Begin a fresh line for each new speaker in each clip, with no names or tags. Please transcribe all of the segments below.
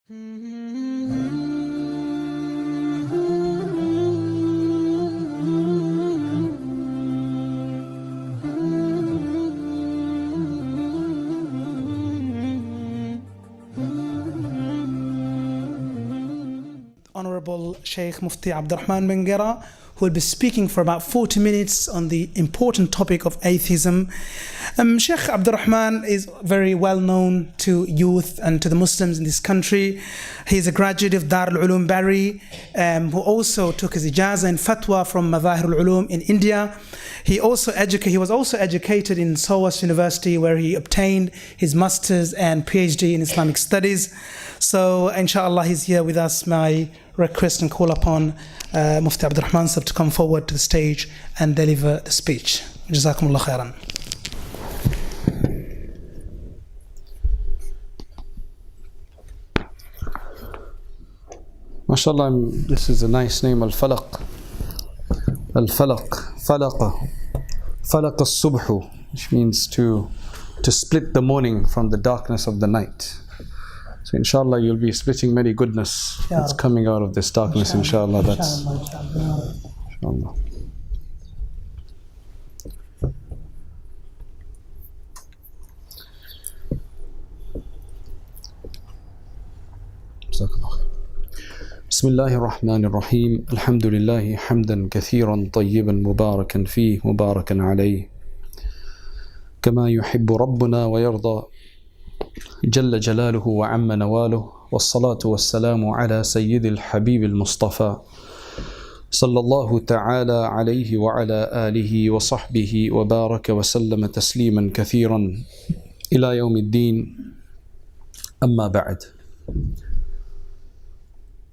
Honorable Sheikh Mufti ABDUR-RAHMAN MANGERA, who will be speaking for about 40 minutes on the important topic of atheism. Sheikh ABDUR-RAHMAN is very well known to youth and to the Muslims in this country. He is a graduate of Dar al-Ulum Bari, who also took his ijazah in fatwa from Madahir al-Ulum in India. He was also educated in SOAS University, where he obtained his master's and PhD in Islamic studies. So inshallah he's here with us. My request and call upon Mufti ABDUR-RAHMAN sir to come forward to the stage and deliver the speech. Jazakumullah khairan.
MashaAllah, this is a nice name, Al-Falaq. Al-Falaq, Falaqa, Falaq al-Subhu, which means to split the morning from the darkness of the night. So inshallah you'll be splitting many goodness that's coming out of this darkness, inshallah. That's inshallah. بسم الله الرحمن الرحيم الحمد لله حمدا كثيرا طيبا مباركا فيه مباركا عليه كما يحب ربنا ويرضى جل جلاله وعم نواله والصلاة والسلام على سيد الحبيب المصطفى صلى الله تعالى عليه وعلى آله وصحبه وبارك وسلم تسليما كثيرا إلى يوم الدين. أما بعد،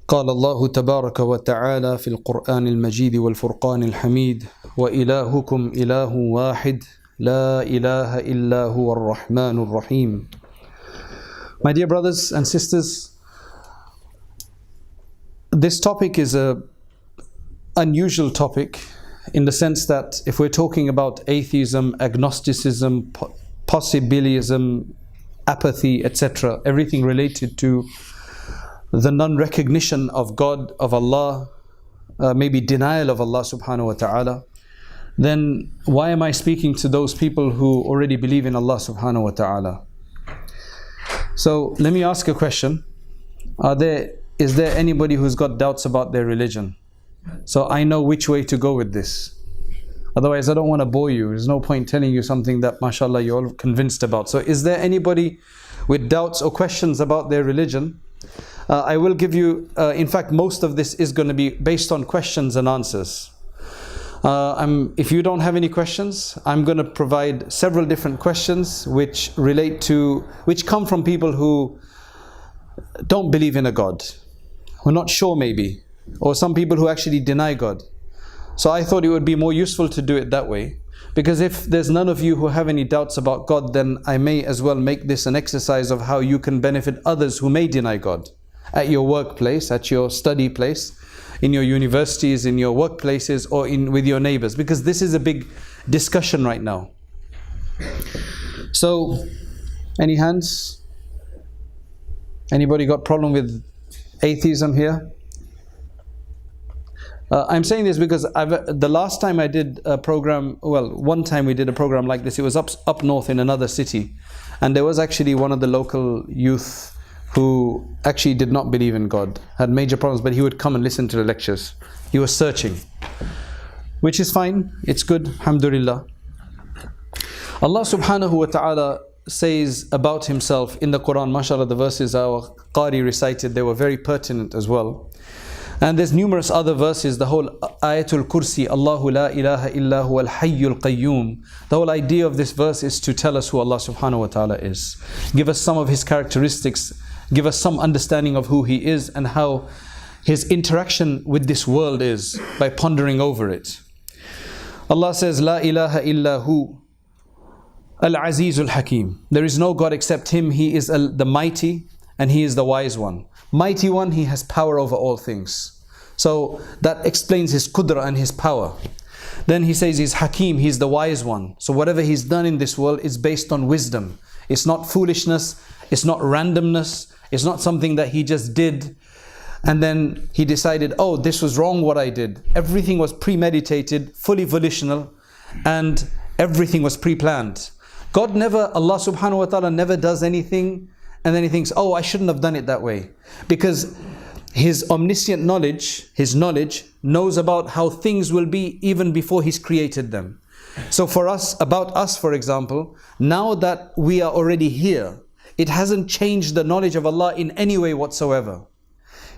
قال الله تبارك وتعالى في القرآن المجيد والفرقان الحميد: وإلهكم إله واحد لا إله إلا هو الرحمن الرحيم. My dear brothers and sisters, this topic is an unusual topic in the sense that if we're talking about atheism, agnosticism, possibilism, apathy, etc., everything related to the non-recognition of God, of Allah, maybe denial of Allah subhanahu wa ta'ala, then why am I speaking to those people who already believe in Allah subhanahu wa ta'ala? So let me ask a question. Is there anybody who's got doubts about their religion? So I know which way to go with this. Otherwise I don't want to bore you. There's no point telling you something that mashallah you're all convinced about. So is there anybody with doubts or questions about their religion? I will give you, in fact most of this is going to be based on questions and answers. If you don't have any questions, I'm going to provide several different questions which come from people who don't believe in a God, who are not sure maybe, or some people who actually deny God. So I thought it would be more useful to do it that way, because if there's none of you who have any doubts about God, then I may as well make this an exercise of how you can benefit others who may deny God at your workplace, at your study place, in your universities, in your workplaces, or with your neighbors, because this is a big discussion right now. So, any hands? Anybody got problem with atheism here? I'm saying this because the last time I did a program, well, one time we did a program like this, it was up north in another city, and there was actually one of the local youth who actually did not believe in God, had major problems, but he would come and listen to the lectures. He was searching, which is fine, it's good, alhamdulillah. Allah subhanahu wa ta'ala says about himself in the Quran, mashallah, the verses our Qari recited, they were very pertinent as well. And there's numerous other verses, the whole Ayatul Kursi, Allahu la ilaha illa huwa al-hayyul qayyum. The whole idea of this verse is to tell us who Allah subhanahu wa ta'ala is. Give us some of his characteristics, give us some understanding of who he is and how his interaction with this world is by pondering over it. Allah says, La ilaha illa hu al-azizul hakim. There is no God except him. He is the mighty and he is the wise one. Mighty one, he has power over all things. So that explains his qudra and his power. Then he says he's hakim, he's the wise one. So whatever he's done in this world is based on wisdom. It's not foolishness. It's not randomness. It's not something that he just did and then he decided, oh, this was wrong what I did. Everything was premeditated, fully volitional, and everything was pre-planned. God never, Allah subhanahu wa ta'ala never does anything and then he thinks, oh, I shouldn't have done it that way. Because His omniscient knowledge, His knowledge, knows about how things will be even before He's created them. So for us, about us for example, now that we are already here, it hasn't changed the knowledge of Allah in any way whatsoever.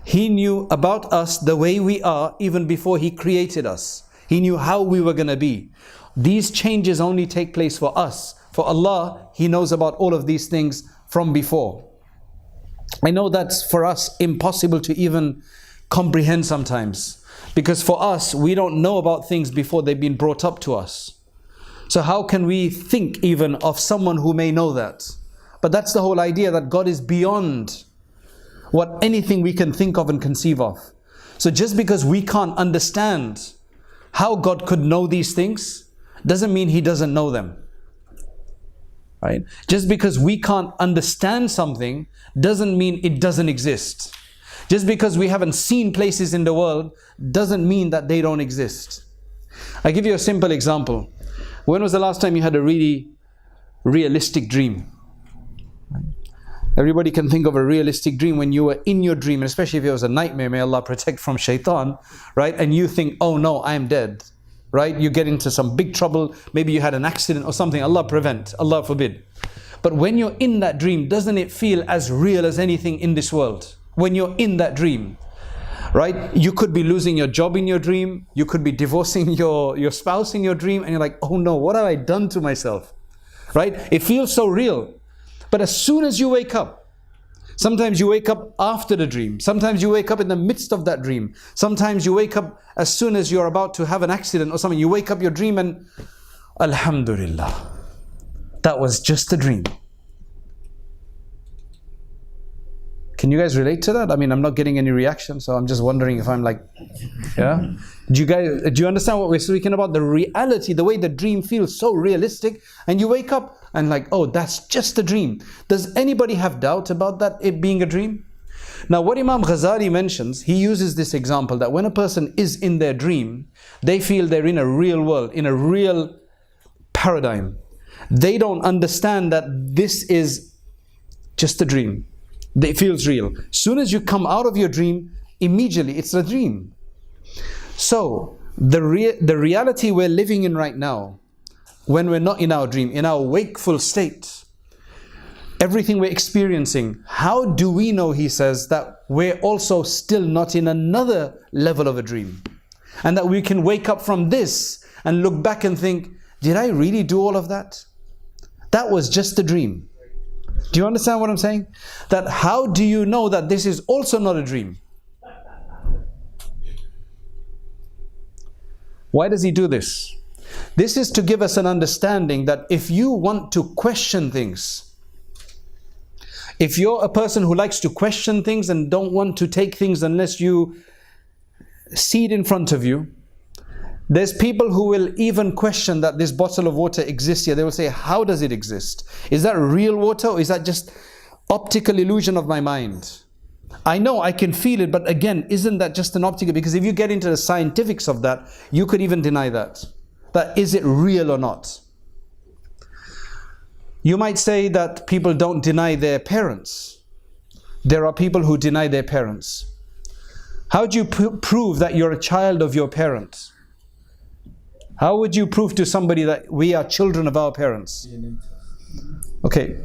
He knew about us the way we are even before He created us. He knew how we were going to be. These changes only take place for us. For Allah, He knows about all of these things from before. I know that's for us impossible to even comprehend sometimes. Because for us, we don't know about things before they've been brought up to us. So how can we think even of someone who may know that? But that's the whole idea, that God is beyond what anything we can think of and conceive of. So just because we can't understand how God could know these things, doesn't mean He doesn't know them. Right? Just because we can't understand something, doesn't mean it doesn't exist. Just because we haven't seen places in the world, doesn't mean that they don't exist. I'll give you a simple example. When was the last time you had a really realistic dream? Everybody can think of a realistic dream when you were in your dream, and especially if it was a nightmare, may Allah protect from shaitan, right? And you think, oh no, I am dead, right? You get into some big trouble, maybe you had an accident or something, Allah prevent, Allah forbid. But when you're in that dream, doesn't it feel as real as anything in this world? When you're in that dream, right? You could be losing your job in your dream, you could be divorcing your spouse in your dream, and you're like, oh no, what have I done to myself? Right? It feels so real. But as soon as you wake up, sometimes you wake up after the dream, sometimes you wake up in the midst of that dream, sometimes you wake up as soon as you're about to have an accident or something, you wake up your dream and Alhamdulillah, that was just a dream. Can you guys relate to that? I mean, I'm not getting any reaction, so I'm just wondering if I'm like, yeah? Do you understand what we're speaking about? The reality, the way the dream feels so realistic, and you wake up and like, oh, that's just a dream. Does anybody have doubt about that, it being a dream? Now, what Imam Ghazali mentions, he uses this example that when a person is in their dream, they feel they're in a real world, in a real paradigm. They don't understand that this is just a dream. It feels real. As soon as you come out of your dream, immediately it's a dream. So, the reality we're living in right now, when we're not in our dream, in our wakeful state, everything we're experiencing, how do we know, he says, that we're also still not in another level of a dream? And that we can wake up from this and look back and think, did I really do all of that? That was just a dream. Do you understand what I'm saying? That how do you know that this is also not a dream? Why does he do this? This is to give us an understanding that if you want to question things, if you're a person who likes to question things and don't want to take things unless you see it in front of you, there's people who will even question that this bottle of water exists here. They will say, how does it exist? Is that real water, or is that just optical illusion of my mind? I know I can feel it, but again, isn't that just an optical? Because if you get into the scientifics of that, you could even deny that. That is it real or not? You might say that people don't deny their parents. There are people who deny their parents. How do you prove that you're a child of your parents? How would you prove to somebody that we are children of our parents? Okay,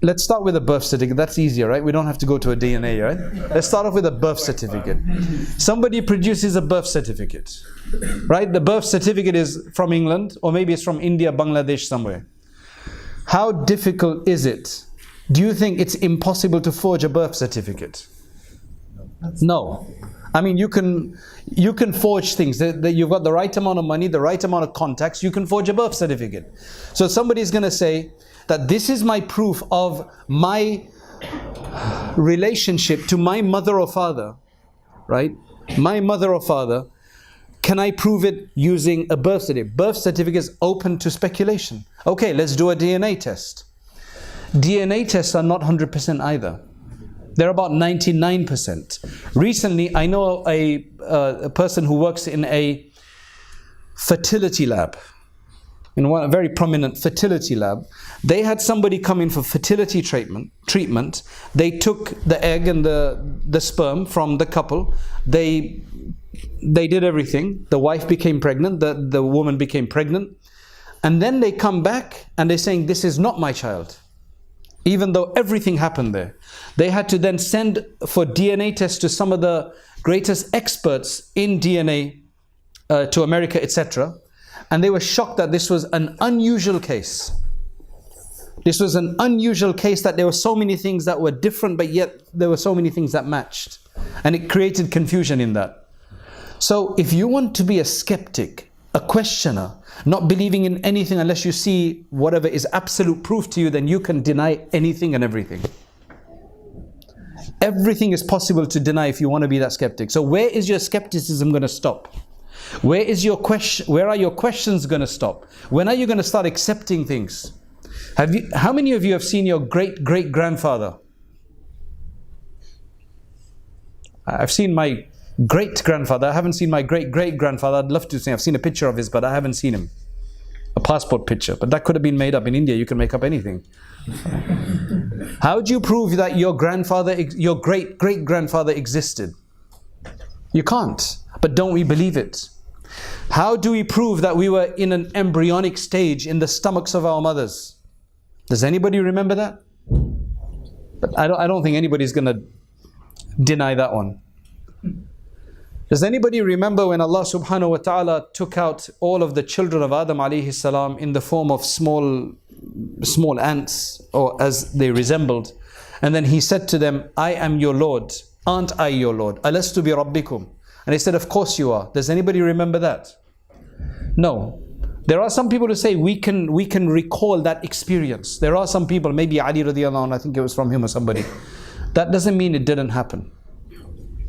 let's start with a birth certificate. That's easier, right? We don't have to go to a DNA, right? Let's start off with a birth certificate. Somebody produces a birth certificate, right? The birth certificate is from England, or maybe it's from India, Bangladesh, somewhere. How difficult is it? Do you think it's impossible to forge a birth certificate? No. I mean, you can forge things. You've got the right amount of money, the right amount of contacts, you can forge a birth certificate. So somebody's going to say that this is my proof of my relationship to my mother or father, right? My mother or father. Can I prove it using a birth certificate? Birth certificate is open to speculation. Okay, let's do a DNA test. DNA tests are not 100% either. They're about 99%. Recently, I know a person who works in a fertility lab, in a very prominent fertility lab. They had somebody come in for fertility treatment. They took the egg and the sperm from the couple. They did everything. The wife became pregnant, the woman became pregnant. And then they come back and they're saying, this is not my child. Even though everything happened there. They had to then send for DNA tests to some of the greatest experts in DNA to America, etc. And they were shocked that this was an unusual case. This was an unusual case, that there were so many things that were different, but yet there were so many things that matched. And it created confusion in that. So if you want to be a skeptic, a questioner, not believing in anything unless you see whatever is absolute proof to you, then you can deny anything and everything. Everything is possible to deny if you want to be that skeptic. So where is your skepticism going to stop? Where are your questions going to stop? When are you going to start accepting things? How many of you have seen your great-great-grandfather? I've seen my great-grandfather. I haven't seen my great-great-grandfather. I'd love to see. I've seen a picture of his, but I haven't seen him. A passport picture. But that could have been made up. In India, you can make up anything. How do you prove that your great-great-grandfather existed? You can't. But don't we believe it? How do we prove that we were in an embryonic stage in the stomachs of our mothers? Does anybody remember that? But I don't think anybody's going to deny that one. Does anybody remember when Allah subhanahu wa ta'ala took out all of the children of Adam alayhi salam in the form of small ants, or as they resembled, and then He said to them, I am your Lord, aren't I your Lord? Alastu bi rabbikum? And they said, of course you are. Does anybody remember that? No. There are some people who say we can recall that experience. There are some people, maybe Ali radiallahu anhu, I think it was from him or somebody. That doesn't mean it didn't happen.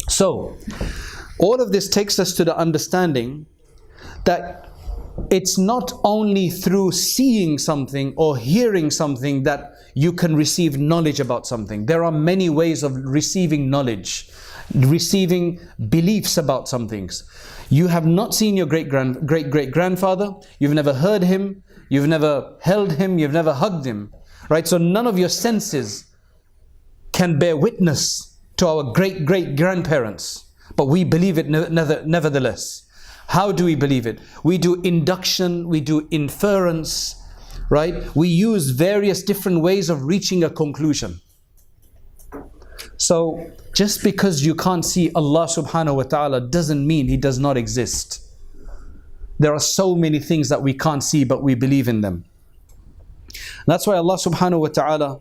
So, all of this takes us to the understanding that it's not only through seeing something or hearing something that you can receive knowledge about something. There are many ways of receiving knowledge, receiving beliefs about some things. You have not seen your great-great-grandfather, you've never heard him, you've never held him, you've never hugged him, right? So none of your senses can bear witness to our great-great-grandparents, but we believe it nevertheless. How do we believe it? We do induction, we do inference, right? We use various different ways of reaching a conclusion. So, just because you can't see Allah subhanahu wa ta'ala doesn't mean He does not exist. There are so many things that we can't see, but we believe in them. That's why Allah subhanahu wa ta'ala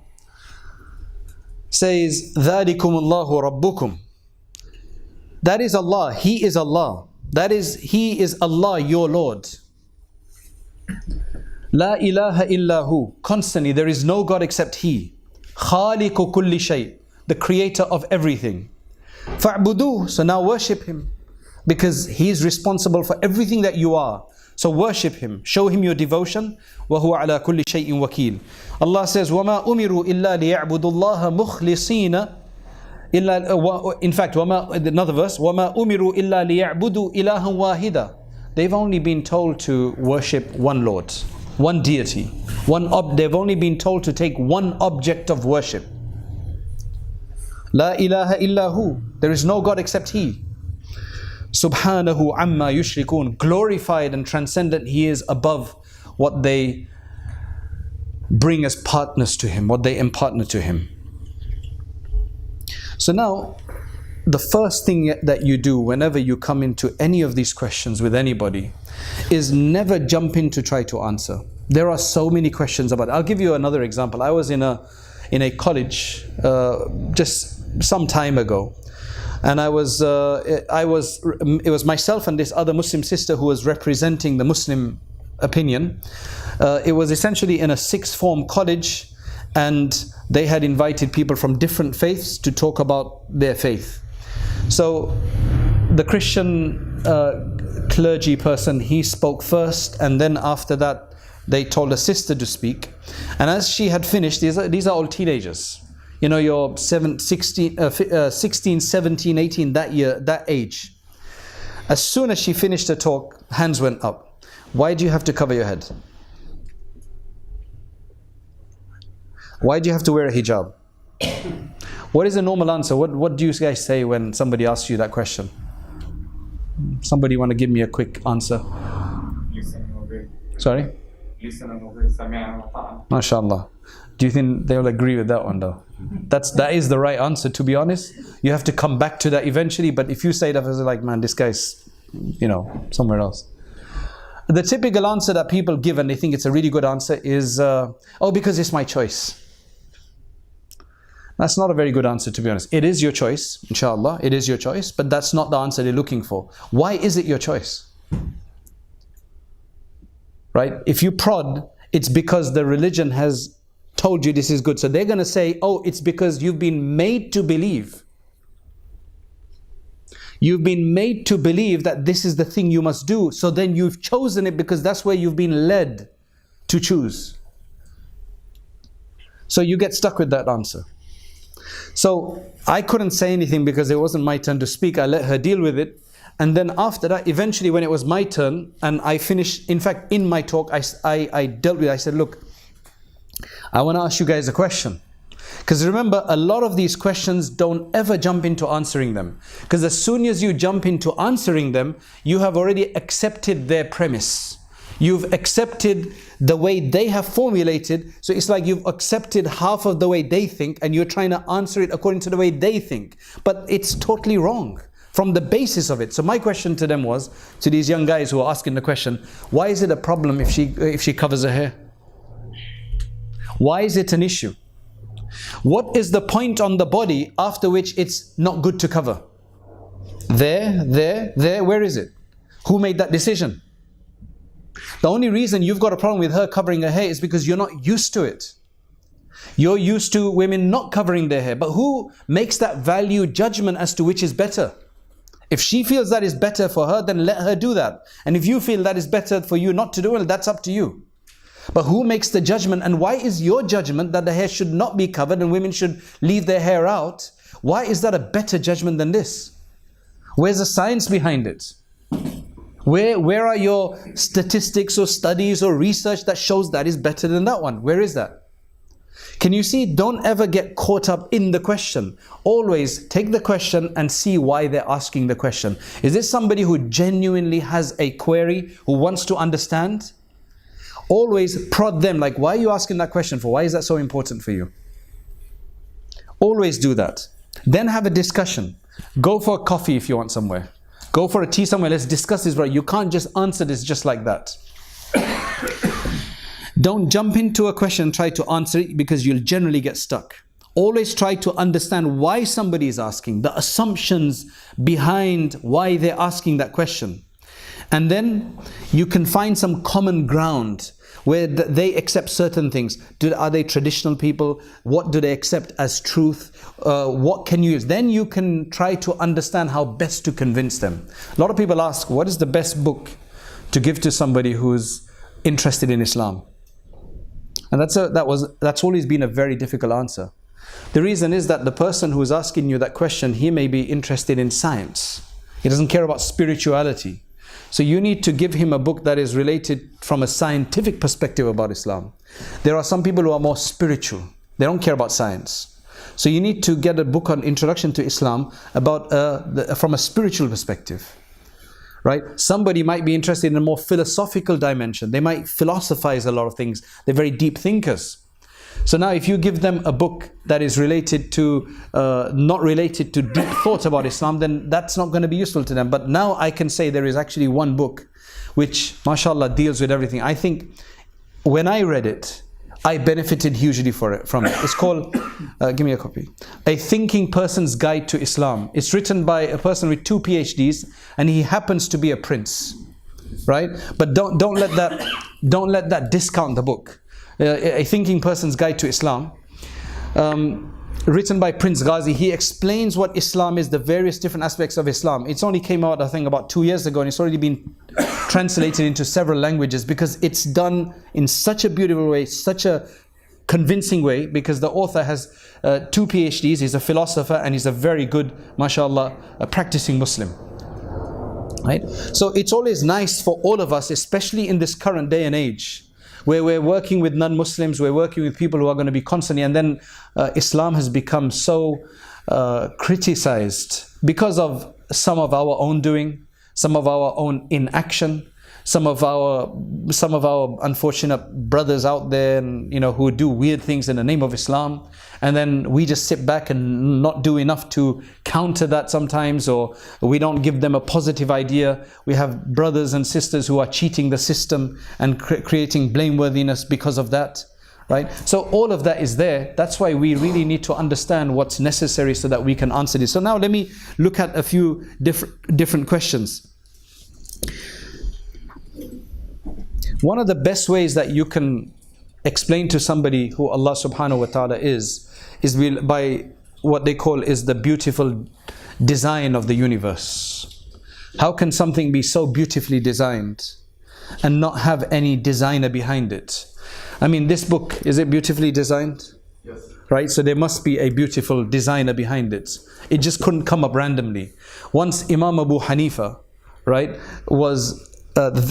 says, ذَلِكُمُ اللَّهُ رَبُّكُمْ. That is Allah, He is Allah. That is, He is Allah, your Lord. La ilaha illahu. Constantly, there is no God except He. Khaliqu kulli shay. The creator of everything. Fa'buduh. So now worship Him. Because He is responsible for everything that you are. So worship Him. Show Him your devotion. وَهُوَ عَلَى كُلِّ شَيْءٍ وَكِيلٍ. Allah says, وَمَا أُمِرُوا إِلَّا لِيَعْبُدُوا اللَّهَ مُخْلِصِينَ. In fact, another verse, وَمَا أُمِرُوا إِلَّا لِيَعْبُدُوا إِلَهًا وَاحِدًا. They've only been told to worship one Lord, one deity. They've only been told to take one object of worship. La ilaha illahu. There is no God except He. Subhanahu amma yushrikun. Glorified and transcendent He is above what they bring as partners to Him, what they impartner to Him. So now, the first thing that you do whenever you come into any of these questions with anybody is never jump in to try to answer. There are so many questions about it. I'll give you another example. I was in a college just some time ago, and it was myself and this other Muslim sister who was representing the Muslim opinion. It was essentially in a sixth form college, and they had invited people from different faiths to talk about their faith. So the Christian clergy person, he spoke first, and then after that they told a sister to speak. And as she had finished, these are all teenagers. You know, you're 16, 17, 18, that age. As soon as she finished her talk, hands went up. Why do you have to cover your head? Why do you have to wear a hijab? What is a normal answer? What do you guys say when somebody asks you that question? Somebody want to give me a quick answer? Sorry? MashaAllah. Do you think they'll agree with that one though? That is the right answer, to be honest. You have to come back to that eventually, but if you say that, it's like, man, this guy's, you know, somewhere else. The typical answer that people give, and they think it's a really good answer, is, oh, because it's my choice. That's not a very good answer, to be honest. It is your choice, inshallah, it is your choice, but that's not the answer they're looking for. Why is it your choice? Right? If you prod, it's because the religion has told you this is good. So they're going to say, oh, it's because you've been made to believe. You've been made to believe that this is the thing you must do. So then you've chosen it because that's where you've been led to choose. So you get stuck with that answer. So I couldn't say anything because it wasn't my turn to speak. I let her deal with it. And then after that, eventually when it was my turn and I finished, in fact, in my talk, I dealt with it. I said, look, I want to ask you guys a question. Because remember, a lot of these questions, don't ever jump into answering them. Because as soon as you jump into answering them, you have already accepted their premise. You've accepted the way they have formulated. So it's like you've accepted half of the way they think and you're trying to answer it according to the way they think. But it's totally wrong from the basis of it. So my question to them was, to these young guys who are asking the question, why is it a problem if she covers her hair? Why is it an issue? What is the point on the body after which it's not good to cover? There, where is it? Who made that decision? The only reason you've got a problem with her covering her hair is because you're not used to it. You're used to women not covering their hair. But who makes that value judgment as to which is better? If she feels that is better for her, then let her do that. And if you feel that is better for you not to do it, that's up to you. But who makes the judgment? And why is your judgment that the hair should not be covered and women should leave their hair out? Why is that a better judgment than this? Where's the science behind it? Where are your statistics or studies or research that shows that is better than that one? Where is that? Can you see? Don't ever get caught up in the question. Always take the question and see why they're asking the question. Is this somebody who genuinely has a query, who wants to understand? Always prod them, like, why are you asking that question for? Why is that so important for you? Always do that. Then have a discussion. Go for a coffee if you want somewhere. Go for a tea somewhere. Let's discuss this. Right? You can't just answer this just like that. Don't jump into a question and try to answer it because you'll generally get stuck. Always try to understand why somebody is asking, the assumptions behind why they're asking that question. And then you can find some common ground where they accept certain things. Are they traditional people? What do they accept as truth? What can you use? Then you can try to understand how best to convince them. A lot of people ask, what is the best book to give to somebody who's interested in Islam? And that's always been a very difficult answer. The reason is that the person who is asking you that question, he may be interested in science. He doesn't care about spirituality. So you need to give him a book that is related from a scientific perspective about Islam. There are some people who are more spiritual. They don't care about science. So you need to get a book on Introduction to Islam about from a spiritual perspective. Right? Somebody might be interested in a more philosophical dimension. They might philosophize a lot of things. They're very deep thinkers. So now if you give them a book that is related to, not related to deep thought about Islam, then that's not going to be useful to them. But now I can say there is actually one book which, mashallah, deals with everything. I think when I read it, I benefited hugely from it. It's called, give me a copy, A Thinking Person's Guide to Islam. It's written by a person with 2 PhDs and he happens to be a prince. Right? But don't let that discount the book. A Thinking Person's Guide to Islam. written by Prince Ghazi. He explains what Islam is, the various different aspects of Islam. It's only came out, I think, about 2 years ago, and it's already been translated into several languages, because it's done in such a beautiful way, such a convincing way, because the author has 2 PhDs, he's a philosopher, and he's a very good, mashallah, a practicing Muslim. Right? So it's always nice for all of us, especially in this current day and age, where we're working with non-Muslims, we're working with people who are going to be constantly, and then Islam has become so criticized because of some of our own doing, some of our own inaction, some of our unfortunate brothers out there, and who do weird things in the name of Islam, and then we just sit back and not do enough to counter that sometimes, or we don't give them a positive idea. We have brothers and sisters who are cheating the system and creating blameworthiness because of that, right? So all of that is there. That's why we really need to understand what's necessary so that we can answer this. So now let me look at a few different questions. One of the best ways that you can explain to somebody who Allah subhanahu wa ta'ala is by what they call is the beautiful design of the universe. How can something be so beautifully designed and not have any designer behind it? I mean, this book, is it beautifully designed? Yes. Right? So there must be a beautiful designer behind it. It just couldn't come up randomly. Once Imam Abu Hanifa, right, was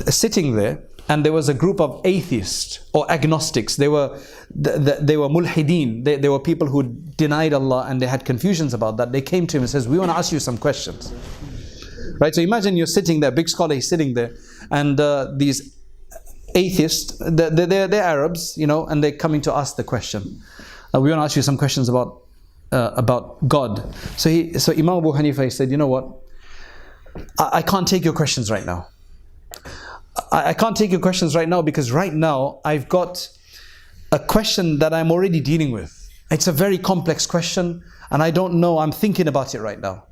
sitting there, and there was a group of atheists or agnostics. They were mulhideen. They were people who denied Allah, and they had confusions about that. They came to him and says, we want to ask you some questions. Right? So imagine you're sitting there, big scholar, he's sitting there, and these atheists, they're Arabs, and they're coming to ask the question. We want to ask you some questions about God. So Imam Abu Hanifa, he said, you know what? I can't take your questions right now. I can't take your questions right now, because right now I've got a question that I'm already dealing with. It's a very complex question, and I don't know, I'm thinking about it right now.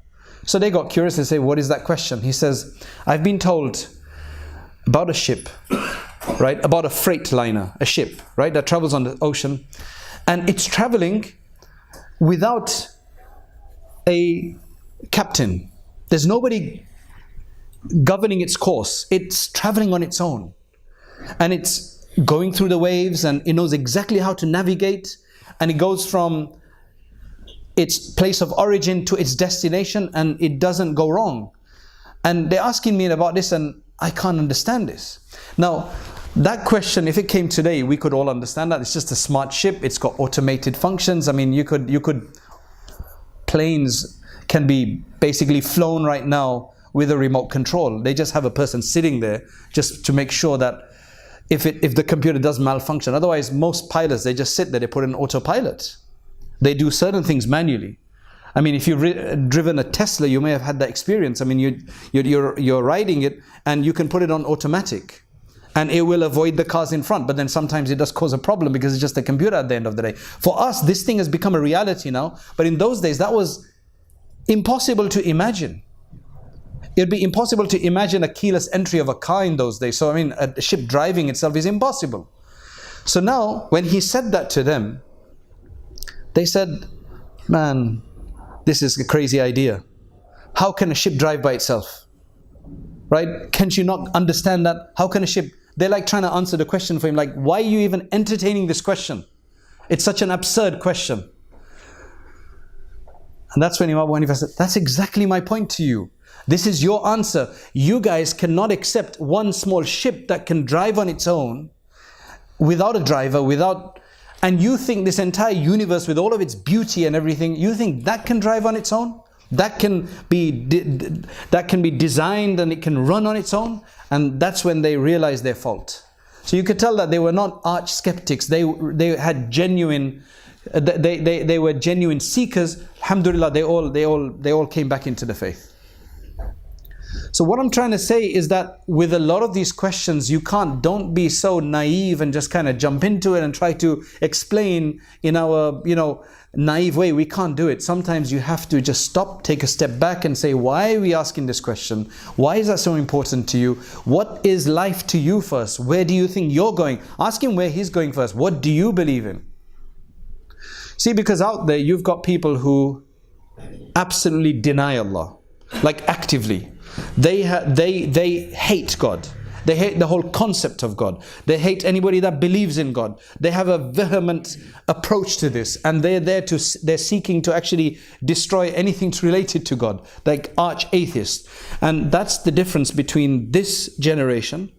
So they got curious. They say, what is that question? He says, I've been told about a ship, right? About a freight liner, a ship, right? That travels on the ocean, and it's traveling without a captain. There's nobody governing its course. It's traveling on its own, and it's going through the waves, and it knows exactly how to navigate, and it goes from its place of origin to its destination, and it doesn't go wrong. And they're asking me about this, and I can't understand this. Now, that question, if it came today, we could all understand that. It's just a smart ship. It's got automated functions. I mean, you could planes can be basically flown right now with a remote control. They just have a person sitting there just to make sure that if the computer does malfunction. Otherwise, most pilots, they just sit there, they put in autopilot. They do certain things manually. I mean, if you've driven a Tesla, you may have had that experience. I mean, you're riding it, and you can put it on automatic, and it will avoid the cars in front. But then sometimes it does cause a problem, because it's just a computer at the end of the day. For us, this thing has become a reality now. But in those days, that was impossible to imagine. It'd be impossible to imagine a keyless entry of a car in those days. So I mean, a ship driving itself is impossible. So now, when he said that to them, they said, man, this is a crazy idea. How can a ship drive by itself? Right? Can't you not understand that? How can a ship? They're like trying to answer the question for him, like, why are you even entertaining this question? It's such an absurd question. And that's when Imam Abu Hanifa said, that's exactly my point to you. This is your answer. You guys cannot accept one small ship that can drive on its own, without a driver, and you think this entire universe with all of its beauty and everything, you think that can drive on its own? That can be designed and it can run on its own? And that's when they realized their fault. So you could tell that they were not arch skeptics. They had genuine. They were genuine seekers. Alhamdulillah, they all came back into the faith. So what I'm trying to say is that with a lot of these questions, don't be so naive and just kind of jump into it and try to explain in our, naive way. We can't do it. Sometimes you have to just stop, take a step back and say, why are we asking this question? Why is that so important to you? What is life to you first? Where do you think you're going? Ask him where he's going first. What do you believe in? See, because out there you've got people who absolutely deny Allah, like actively. They hate God. They hate the whole concept of God. They hate anybody that believes in God. They have a vehement approach to this, and they're seeking to actually destroy anything related to God, like arch atheists. And that's the difference between this generation,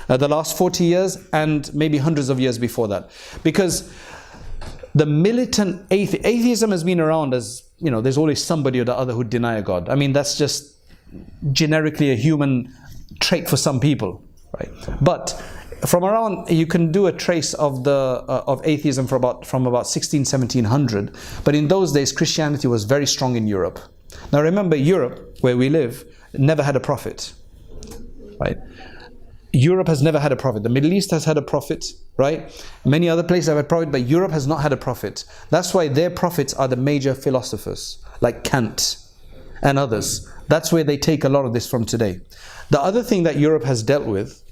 the last 40 years, and maybe hundreds of years before that. Because the militant atheism has been around, as you know, there's always somebody or the other who deny a God. I mean, that's just generically a human trait for some people. Right, but from around, you can do a trace of of atheism from about 1700. But in those days, Christianity was very strong in Europe. Now remember, Europe, where we live, never had a prophet. Right, Europe has never had a prophet. The Middle East has had a prophet. Right, many other places have a prophet, but Europe has not had a prophet. That's why their prophets are the major philosophers, like Kant and others. That's where they take a lot of this from today. The other thing that Europe has dealt with,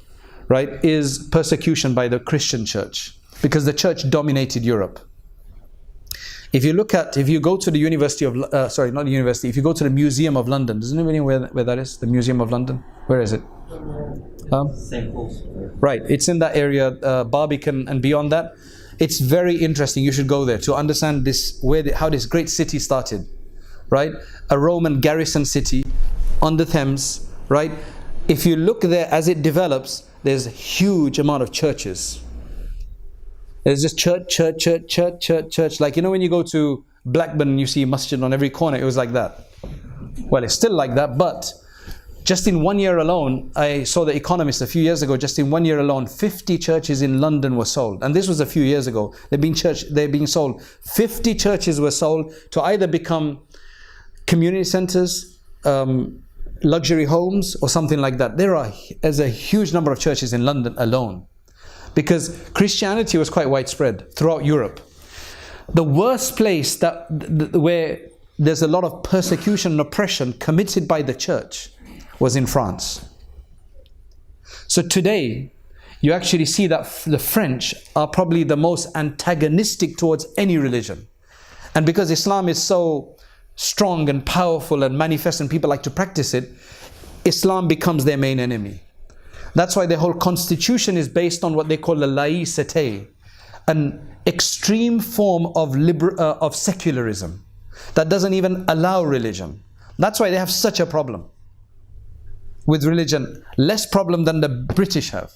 right, is persecution by the Christian church, because the church dominated Europe. If you go to the University of, if you go to the Museum of London, does anybody know where that is? The Museum of London? Where is it?
St. Paul's.
Right, it's in that area, Barbican and beyond that. It's very interesting. You should go there to understand this, how this great city started. Right, a Roman garrison city on the Thames. Right, if you look there as it develops, there's a huge amount of churches. There's just church. Like, you know, when you go to Blackburn and you see masjid on every corner, it was like that. Well, it's still like that, but just in 1 year alone, I saw The Economist a few years ago, just in 1 year alone, 50 churches in London were sold. And this was a few years ago. They're being sold. 50 churches were sold to either become community centers, luxury homes, or something like that. There's a huge number of churches in London alone, because Christianity was quite widespread throughout Europe. The worst place where there's a lot of persecution and oppression committed by the church was in France. So today, you actually see that the French are probably the most antagonistic towards any religion. And because Islam is so strong and powerful and manifest and people like to practice it, Islam becomes their main enemy. That's why their whole constitution is based on what they call the laïcité, an extreme form of secularism that doesn't even allow religion. That's why they have such a problem with religion, less problem than the British have,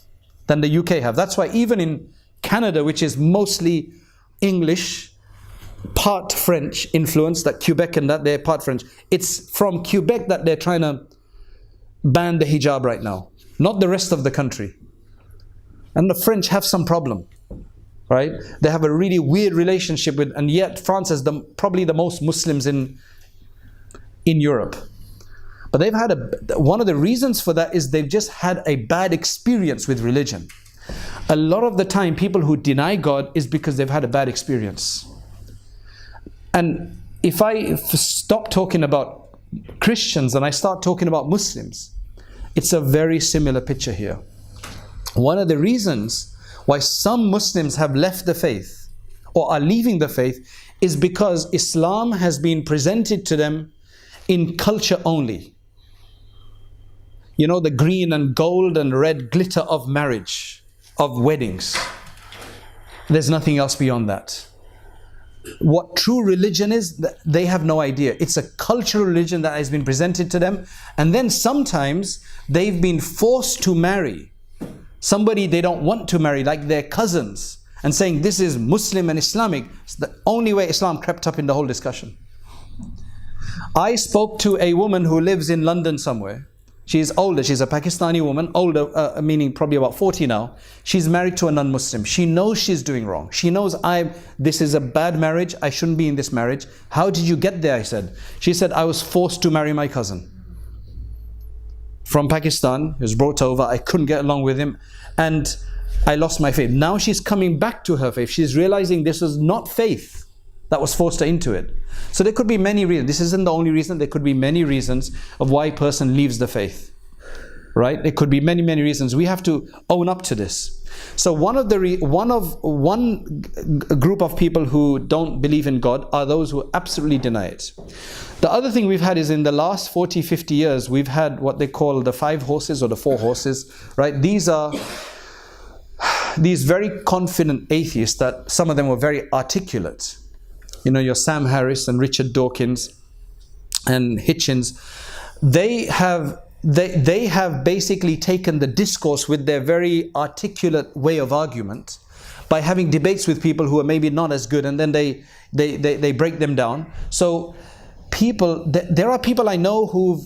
than the UK have. That's why even in Canada, which is mostly English, part French influence, that Quebec and that, they're part French. It's from Quebec that they're trying to ban the hijab right now, not the rest of the country. And the French have some problem, right? They have a really weird relationship with, and yet France has probably the most Muslims in Europe. But they've had one of the reasons for that is they've just had a bad experience with religion. A lot of the time, people who deny God is because they've had a bad experience. And if I stop talking about Christians and I start talking about Muslims, it's a very similar picture here. One of the reasons why some Muslims have left the faith or are leaving the faith is because Islam has been presented to them in culture only. You know, the green and gold and red glitter of marriage, of weddings. There's nothing else beyond that. What true religion is, they have no idea. It's a cultural religion that has been presented to them. And then sometimes they've been forced to marry somebody they don't want to marry, like their cousins, and saying this is Muslim and Islamic. It's the only way Islam crept up in the whole discussion. I spoke to a woman who lives in London somewhere. She's older, she's a Pakistani woman, older, meaning probably about 40 now. She's married to a non-Muslim. She knows she's doing wrong. She knows this is a bad marriage, I shouldn't be in this marriage. How did you get there, I said. She said, I was forced to marry my cousin. From Pakistan, he was brought over, I couldn't get along with him, and I lost my faith. Now she's coming back to her faith. She's realizing this was not faith that was forced her into it. So there could be many reasons. This isn't the only reason. There could be many reasons of why a person leaves the faith. Right? There could be many, many reasons. We have to own up to this. So one group of people who don't believe in God are those who absolutely deny it. The other thing we've had is in the last 40, 50 years, we've had what they call the 5 horses or the 4 horses, right? These are these very confident atheists that some of them were very articulate. You know, your Sam Harris and Richard Dawkins and Hitchens. They have basically taken the discourse with their very articulate way of argument by having debates with people who are maybe not as good, and then they break them down. So there are people I know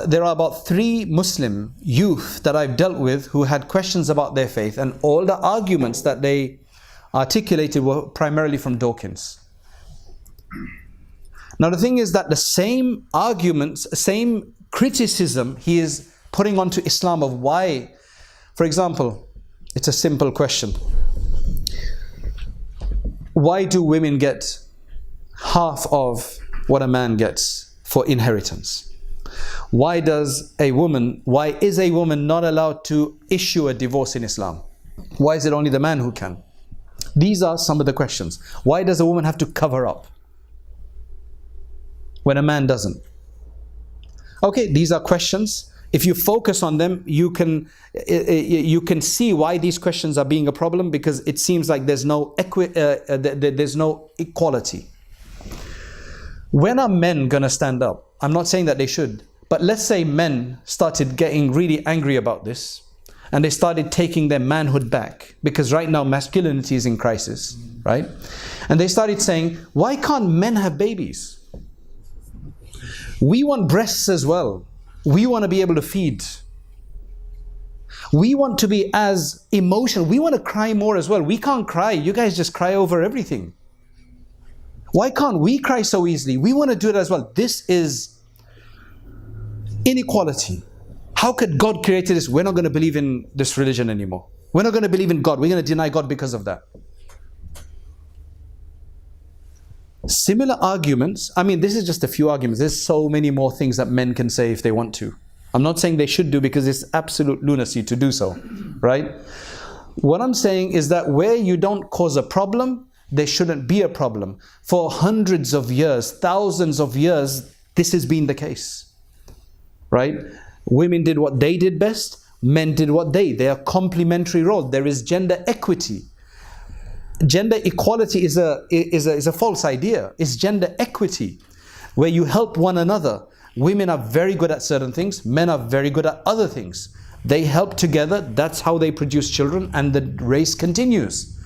there are about 3 Muslim youth that I've dealt with who had questions about their faith, and all the arguments that they articulated were primarily from Dawkins. Now the thing is that the same arguments, same criticism he is putting onto Islam of why, for example, it's a simple question. Why do women get half of what a man gets for inheritance? Why is a woman not allowed to issue a divorce in Islam? Why is it only the man who can? These are some of the questions. Why does a woman have to cover up when a man doesn't? Okay, these are questions. If you focus on them, you can see why these questions are being a problem, because it seems like there's no equality. When are men going to stand up? I'm not saying that they should, but let's say men started getting really angry about this, and they started taking their manhood back, because right now masculinity is in crisis, right? And they started saying, why can't men have babies? We want breasts as well. We want to be able to feed. We want to be as emotional. We want to cry more as well. We can't cry. You guys just cry over everything. Why can't we cry so easily? We want to do it as well. This is inequality. How could God create this? We're not going to believe in this religion anymore. We're not going to believe in God. We're going to deny God because of that. Similar arguments. I mean, this is just a few arguments. There's so many more things that men can say if they want to. I'm not saying they should do, because it's absolute lunacy to do so, right? What I'm saying is that where you don't cause a problem, there shouldn't be a problem. For hundreds of years, thousands of years, this has been the case, right? Women did what they did best. Men did what they are complementary roles. There is gender equity. Gender equality is a false idea. It's gender equity, where you help one another. Women are very good at certain things. Men are very good at other things. They help together. That's how they produce children, and the race continues.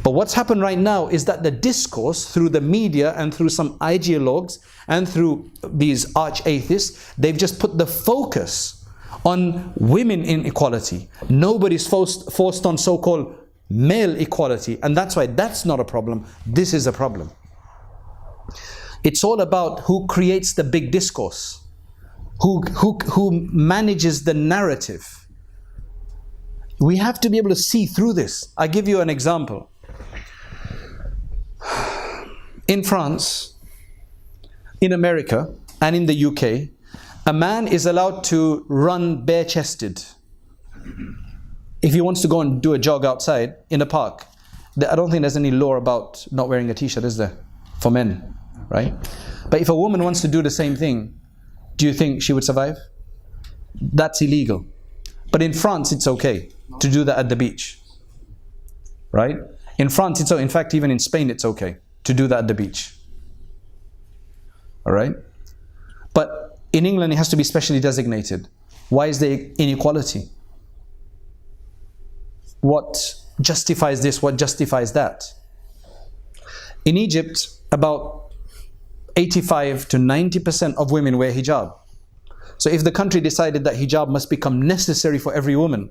But what's happened right now is that the discourse through the media and through some ideologues and through these arch-atheists, they've just put the focus on women inequality. Nobody's forced on so-called male equality, and that's why that's not a problem. This is a problem. It's all about who creates the big discourse, who manages the narrative. We have to be able to see through this. I give you an example. In France, in America, and in the UK, a man is allowed to run bare-chested. If he wants to go and do a jog outside in a park, I don't think there's any law about not wearing a t-shirt, is there? For men, right? But if a woman wants to do the same thing, do you think she would survive? That's illegal. But in France, it's okay to do that at the beach, right? In France, it's okay. In fact, even in Spain, it's okay to do that at the beach. All right? But in England, it has to be specially designated. Why is there inequality? What justifies this? What justifies that? In Egypt, about 85 to 90% of women wear hijab. So if the country decided that hijab must become necessary for every woman,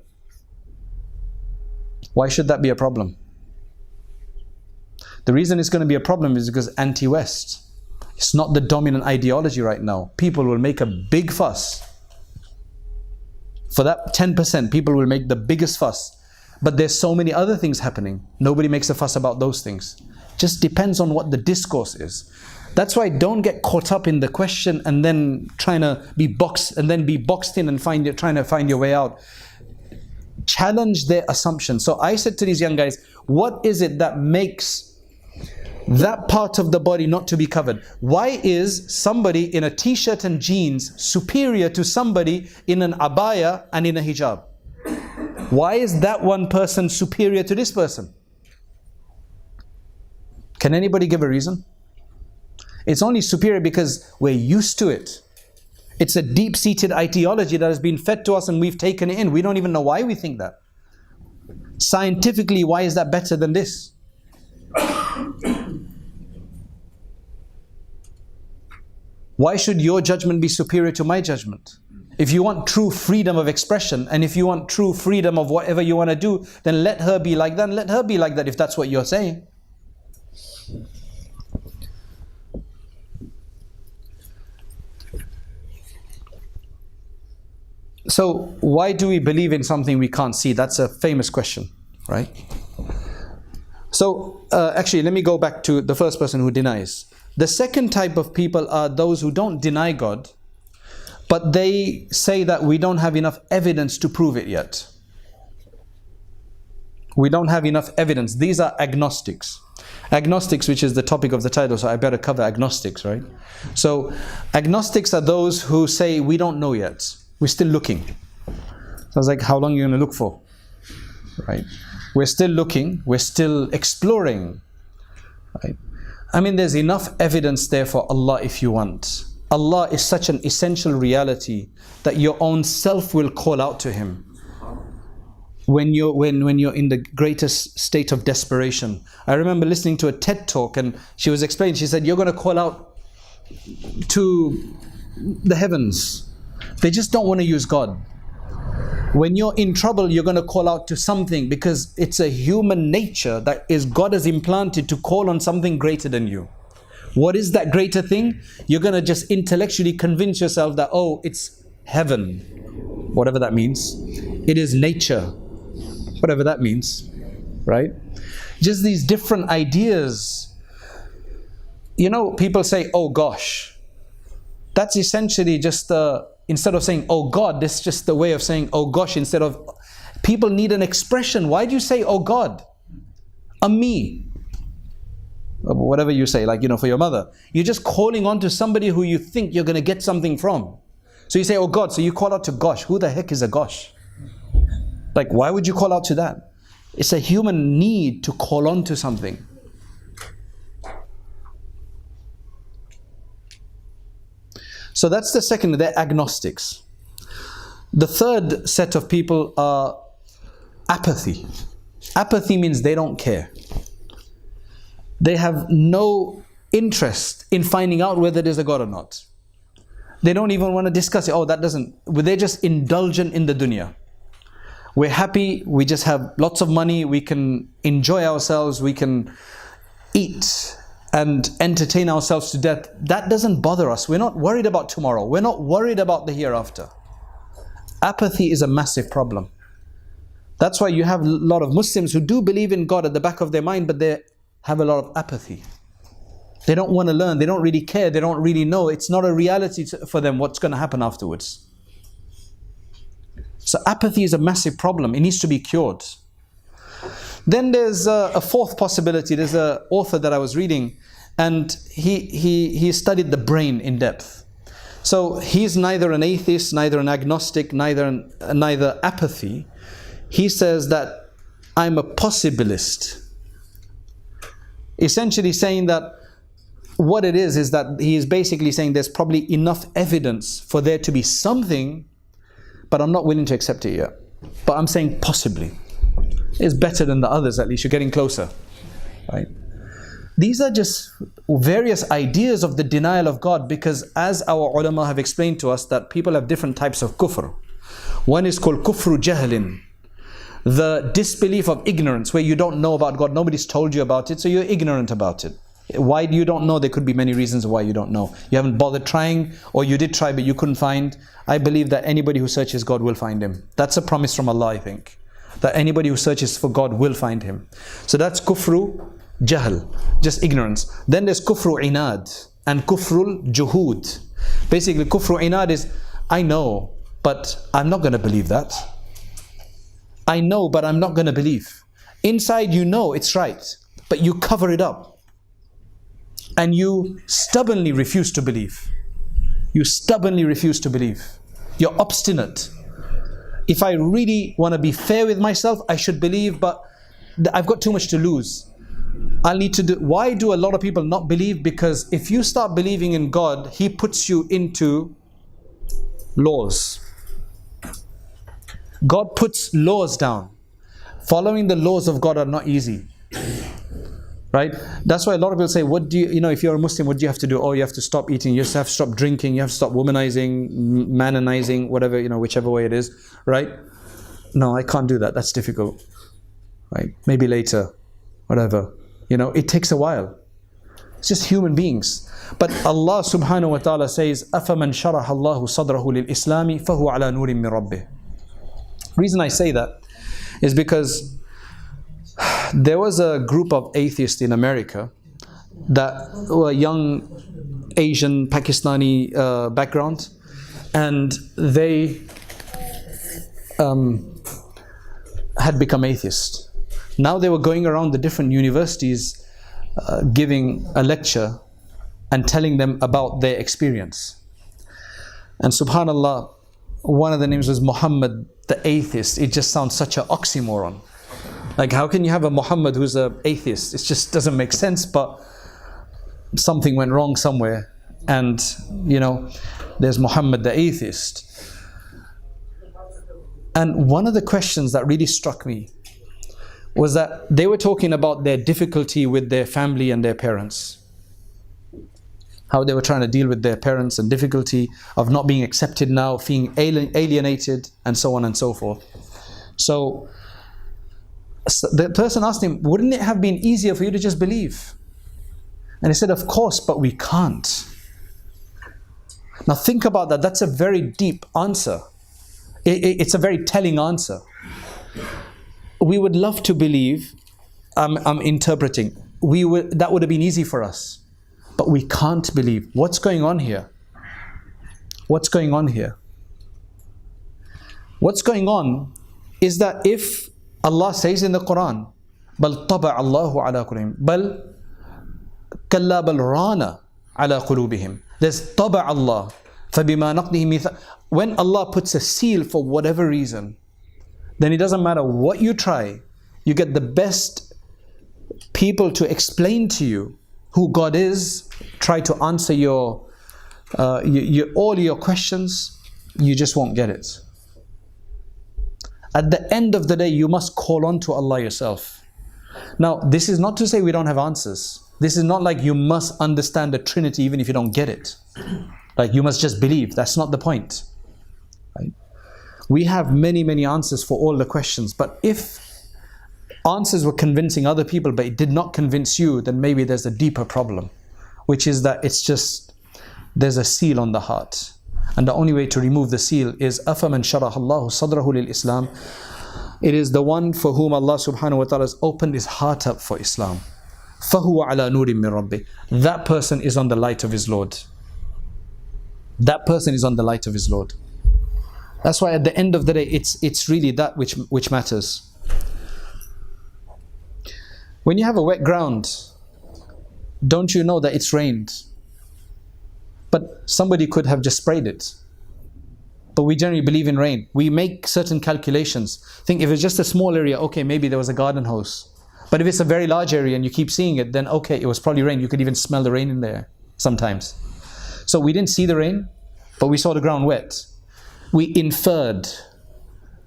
why should that be a problem? The reason it's going to be a problem is because anti-West. It's not the dominant ideology right now. People will make a big fuss. For that 10%, people will make the biggest fuss. But there's so many other things happening. Nobody makes a fuss about those things. Just depends on what the discourse is. That's why don't get caught up in the question and then trying to be boxed in and trying to find your way out. challenge their assumption. So I said to these young guys, what is it that makes that part of the body not to be covered? Why is somebody in a t-shirt and jeans superior to somebody in an abaya and in a hijab? Why is that one person superior to this person? Can anybody give a reason? It's only superior because we're used to it. It's a deep-seated ideology that has been fed to us and we've taken it in. We don't even know why we think that. Scientifically, why is that better than this? Why should your judgment be superior to my judgment? If you want true freedom of expression, and if you want true freedom of whatever you want to do, then let her be like that, and let her be like that, if that's what you're saying. So, why do we believe in something we can't see? That's a famous question, right? So, actually, let me go back to the first person who denies. The second type of people are those who don't deny God, but they say that we don't have enough evidence to prove it yet. We don't have enough evidence. These are agnostics. Agnostics, which is the topic of the title, so I better cover agnostics, right? So, agnostics are those who say we don't know yet. We're still looking. So I was like, how long are you going to look for? Right? We're still looking. We're still exploring. Right? I mean, there's enough evidence there for Allah if you want. Allah is such an essential reality that your own self will call out to Him. When you're in the greatest state of desperation. I remember listening to a TED talk and she was explaining, she said, you're going to call out to the heavens. They just don't want to use God. When you're in trouble, you're going to call out to something because it's a human nature that is God has implanted to call on something greater than you. What is that greater thing? You're going to just intellectually convince yourself that, oh, it's heaven, whatever that means. It is nature, whatever that means, right? Just these different ideas. You know, people say, oh gosh. That's essentially just instead of saying, oh God, this is just the way of saying, oh gosh, instead of, people need an expression. Why do you say, oh God? Me. Whatever you say, like, you know, for your mother. You're just calling on to somebody who you think you're going to get something from. So you say, oh God, so you call out to gosh. Who the heck is a gosh? Like, why would you call out to that? It's a human need to call on to something. So that's the second, they're agnostics. The third set of people are apathy. Apathy means they don't care. They have no interest in finding out whether there's a God or not. They don't even want to discuss it. Oh, that doesn't, they're just indulgent in the dunya. We're happy, we just have lots of money, we can enjoy ourselves, we can eat and entertain ourselves to death. That doesn't bother us. We're not worried about tomorrow. We're not worried about the hereafter. Apathy is a massive problem. That's why you have a lot of Muslims who do believe in God at the back of their mind, but they have a lot of apathy. They don't want to learn. They don't really care. They don't really know. It's not a reality for them what's going to happen afterwards. So apathy is a massive problem. It needs to be cured. Then there's a fourth possibility. There's an author that I was reading, and he studied the brain in depth. So he's neither an atheist, neither an agnostic, neither apathy. He says that I'm a possibilist. Essentially saying that what it is that he is basically saying there's probably enough evidence for there to be something, but I'm not willing to accept it yet. But I'm saying possibly. It's better than the others, at least you're getting closer, right? These are just various ideas of the denial of God, because as our ulama have explained to us that people have different types of kufr. One is called kufru jahlin, the disbelief of ignorance, where you don't know about God, nobody's told you about it, so you're ignorant about it. Why you don't know? There could be many reasons why you don't know. You haven't bothered trying, or you did try but you couldn't find. I believe that anybody who searches God will find Him. That's a promise from Allah, I think. That anybody who searches for God will find Him. So that's kufru jahl, just ignorance. Then there's kufru inad and kufrul juhud. Basically kufru inad is, I know, but I'm not going to believe that. I know, but I'm not going to believe. Inside you know it's right, but you cover it up. And you stubbornly refuse to believe. You stubbornly refuse to believe. You're obstinate. If I really want to be fair with myself, I should believe, but I've got too much to lose. I'll need to do. Why do a lot of people not believe? Because if you start believing in God, He puts you into laws. God puts laws down. Following the laws of God are not easy. Right? That's why a lot of people say, what do you, if you're a Muslim, what do you have to do? Oh, you have to stop eating, you have to stop drinking, you have to stop womanizing, manonizing, whatever, whichever way it is. Right? No, I can't do that. That's difficult. Right? Maybe later. Whatever. It takes a while. It's just human beings. But Allah subhanahu wa ta'ala says, أَفَمَنْ شَرَحَ اللَّهُ صَدْرَهُ لِلْإِسْلَامِ فَهُوَ عَلَى نُورٍ مِّن رَبِّهِ. Reason I say that is because there was a group of atheists in America that were young Asian, Pakistani background, and they had become atheists. Now they were going around the different universities giving a lecture and telling them about their experience. And subhanallah, one of the names was Muhammad the atheist. It just sounds such an oxymoron. Like, how can you have a Muhammad who's an atheist? It just doesn't make sense, but something went wrong somewhere. And, there's Muhammad the atheist. And one of the questions that really struck me was that they were talking about their difficulty with their family and their parents. How they were trying to deal with their parents and difficulty of not being accepted now, being alienated, and so on and so forth. So the person asked him, wouldn't it have been easier for you to just believe? And he said, of course, but we can't. Now think about that. That's a very deep answer. It's a very telling answer. We would love to believe, I'm interpreting, that would have been easy for us. But we can't believe. What's going on here? What's going on here? What's going on is that if Allah says in the Quran, بَلْ طَبَعَ اللَّهُ عَلَى قُلُوبِهِمْ بَلْ كَلَّا بَلْ رَانَ عَلَى قُلُوبِهِمْ. There's طَبَعَ اللَّهُ فَبِمَا نَقْضِهِمْ مِيثَاقَهُمْ. When Allah puts a seal for whatever reason, then it doesn't matter what you try. You get the best people to explain to you who God is, try to answer all your questions, you just won't get it. At the end of the day, you must call on to Allah yourself. Now, this is not to say we don't have answers. This is not like you must understand the Trinity even if you don't get it. Like you must just believe. That's not the point. Right? We have many, many answers for all the questions. But if answers were convincing other people, but it did not convince you, then maybe there's a deeper problem, which is that there's a seal on the heart. And the only way to remove the seal is أَفَمَنْ شَرَحَ اللَّهُ صَدْرَهُ لِلْإِسْلَامِ. It is the one for whom Allah subhanahu wa ta'ala has opened his heart up for Islam. فَهُوَ عَلَى نُورٍ مِّن رَبِّهِ. That person is on the light of his Lord. That person is on the light of his Lord. That's why at the end of the day, it's really that which matters. When you have a wet ground, don't you know that it's rained? But somebody could have just sprayed it. But we generally believe in rain. We make certain calculations. Think if it's just a small area, okay, maybe there was a garden hose. But if it's a very large area and you keep seeing it, then okay, it was probably rain. You could even smell the rain in there sometimes. So we didn't see the rain, but we saw the ground wet. We inferred.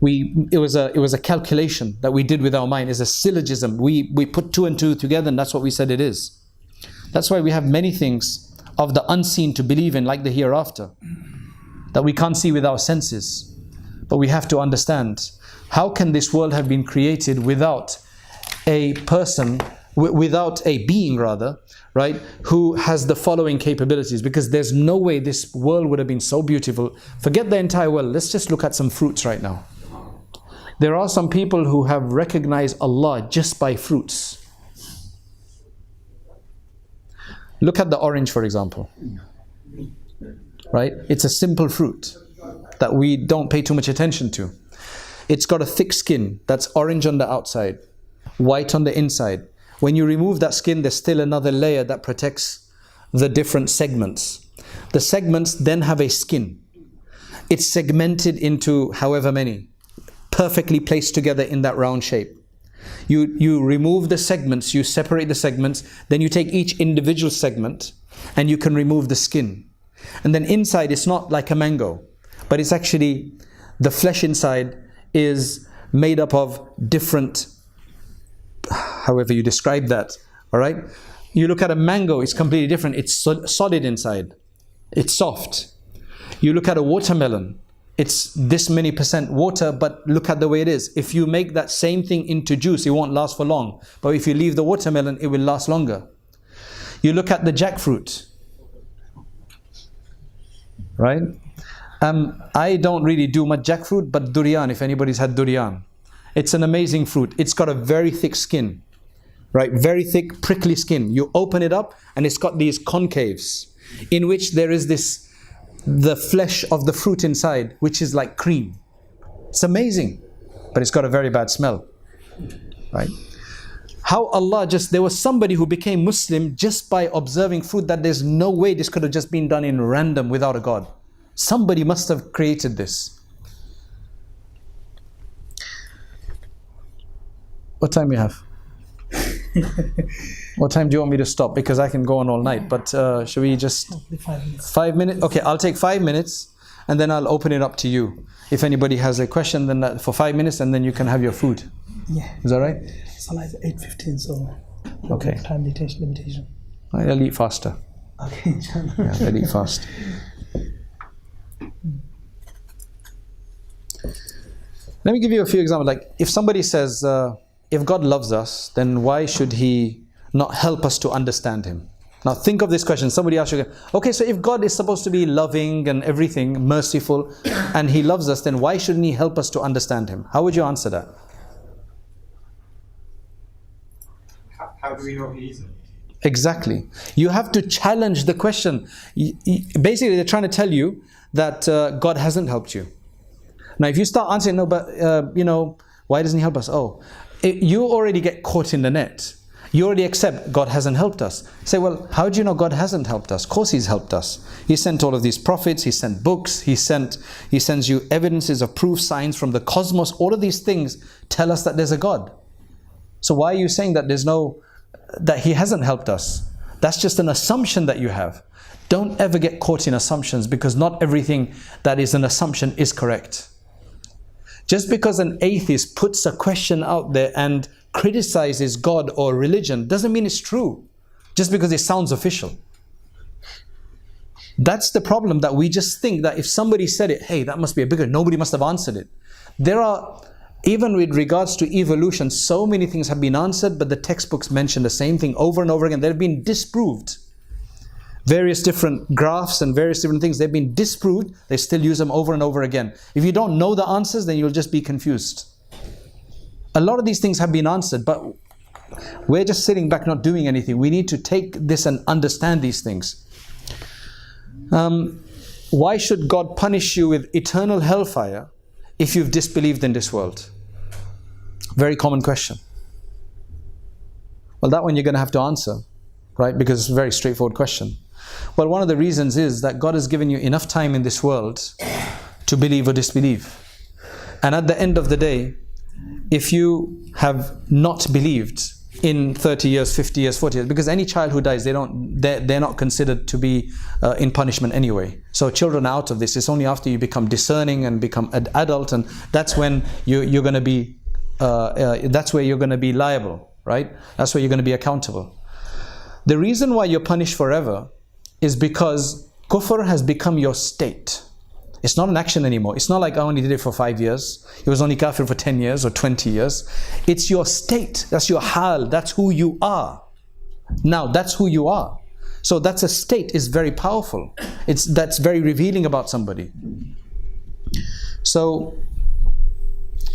It was a calculation that we did with our mind. It's a syllogism. We put two and two together, and that's what we said it is. That's why we have many things of the unseen to believe in, like the hereafter, that we can't see with our senses. But we have to understand, how can this world have been created without a person, without a being rather, right, who has the following capabilities? Because there's no way this world would have been so beautiful. Forget the entire world. Let's just look at some fruits right now. There are some people who have recognized Allah just by fruits. Look at the orange, for example. Right? It's a simple fruit that we don't pay too much attention to. It's got a thick skin that's orange on the outside, white on the inside. When you remove that skin, there's still another layer that protects the different segments. The segments then have a skin. It's segmented into however many, perfectly placed together in that round shape. You remove the segments, you separate the segments, then you take each individual segment and you can remove the skin. And then inside it's not like a mango, but it's actually, the flesh inside is made up of different, however you describe that, all right? You look at a mango, it's completely different. It's solid inside. It's soft. You look at a watermelon, it's this many % water, but look at the way it is. If you make that same thing into juice, it won't last for long. But if you leave the watermelon, it will last longer. You look at the jackfruit, right? I don't really do much jackfruit, but durian, if anybody's had durian. It's an amazing fruit. It's got a very thick skin, right? Very thick, prickly skin. You open it up and it's got these concaves in which there is the flesh of the fruit inside, which is like cream. It's amazing, but it's got a very bad smell, right? How Allah there was somebody who became Muslim just by observing fruit, that there's no way this could have just been done in random without a God. Somebody must have created this. What time we have? What time do you want me to stop? Because I can go on all night, but should we just...
5 minutes.
5 minutes? Okay, I'll take 5 minutes and then I'll open it up to you. If anybody has a question, then for 5 minutes, and then you can have your food.
Yeah.
Is that right?
Salah is 8:15, so
okay.
Time limitation.
I'll eat faster.
Okay.
Yeah, I'll eat fast. Let me give you a few examples. Like if somebody says, if God loves us, then why should He not help us to understand Him? Now think of this question. Somebody asks you, okay, so if God is supposed to be loving and everything, merciful, and He loves us, then why shouldn't He help us to understand Him? How would you answer that?
How do we know He isn't?
Exactly. You have to challenge the question. Basically, they're trying to tell you that God hasn't helped you. Now, if you start answering, no, but why doesn't He help us? You already get caught in the net. You already accept God hasn't helped us. Say, well, how do you know God hasn't helped us? Of course He's helped us. He sent all of these prophets, He sent books, He sends you evidences of proof, signs from the cosmos. All of these things tell us that there's a God. So why are you saying that that He hasn't helped us? That's just an assumption that you have. Don't ever get caught in assumptions, because not everything that is an assumption is correct. Just because an atheist puts a question out there and criticizes God or religion doesn't mean it's true, just because it sounds official. That's the problem, that we just think that if somebody said it, hey, that must be a bigger, nobody must have answered it. There are, even with regards to evolution, so many things have been answered, but the textbooks mention the same thing over and over again. They've been disproved. Various different graphs and various different things, they've been disproved. They still use them over and over again. If you don't know the answers, then you'll just be confused. A lot of these things have been answered, but we're just sitting back not doing anything. We need to take this and understand these things. Why should God punish you with eternal hellfire if you've disbelieved in this world? Very common question. Well, that one you're going to have to answer, right? Because it's a very straightforward question. Well, one of the reasons is that God has given you enough time in this world to believe or disbelieve. And at the end of the day, if you have not believed in 30 years, 50 years, 40 years, because any child who dies, they're not considered to be in punishment anyway. So children are out of this. It's only after you become discerning and become an adult, and that's when you're going to be, that's where you're going to be liable, right? That's where you're going to be accountable. The reason why you're punished forever is because kufr has become your state. It's not an action anymore. It's not like I only did it for 5 years. It was only kafir for 10 years or 20 years. It's your state. That's your hal. That's who you are. Now, that's who you are. So that's a state. Is very powerful. That's very revealing about somebody. So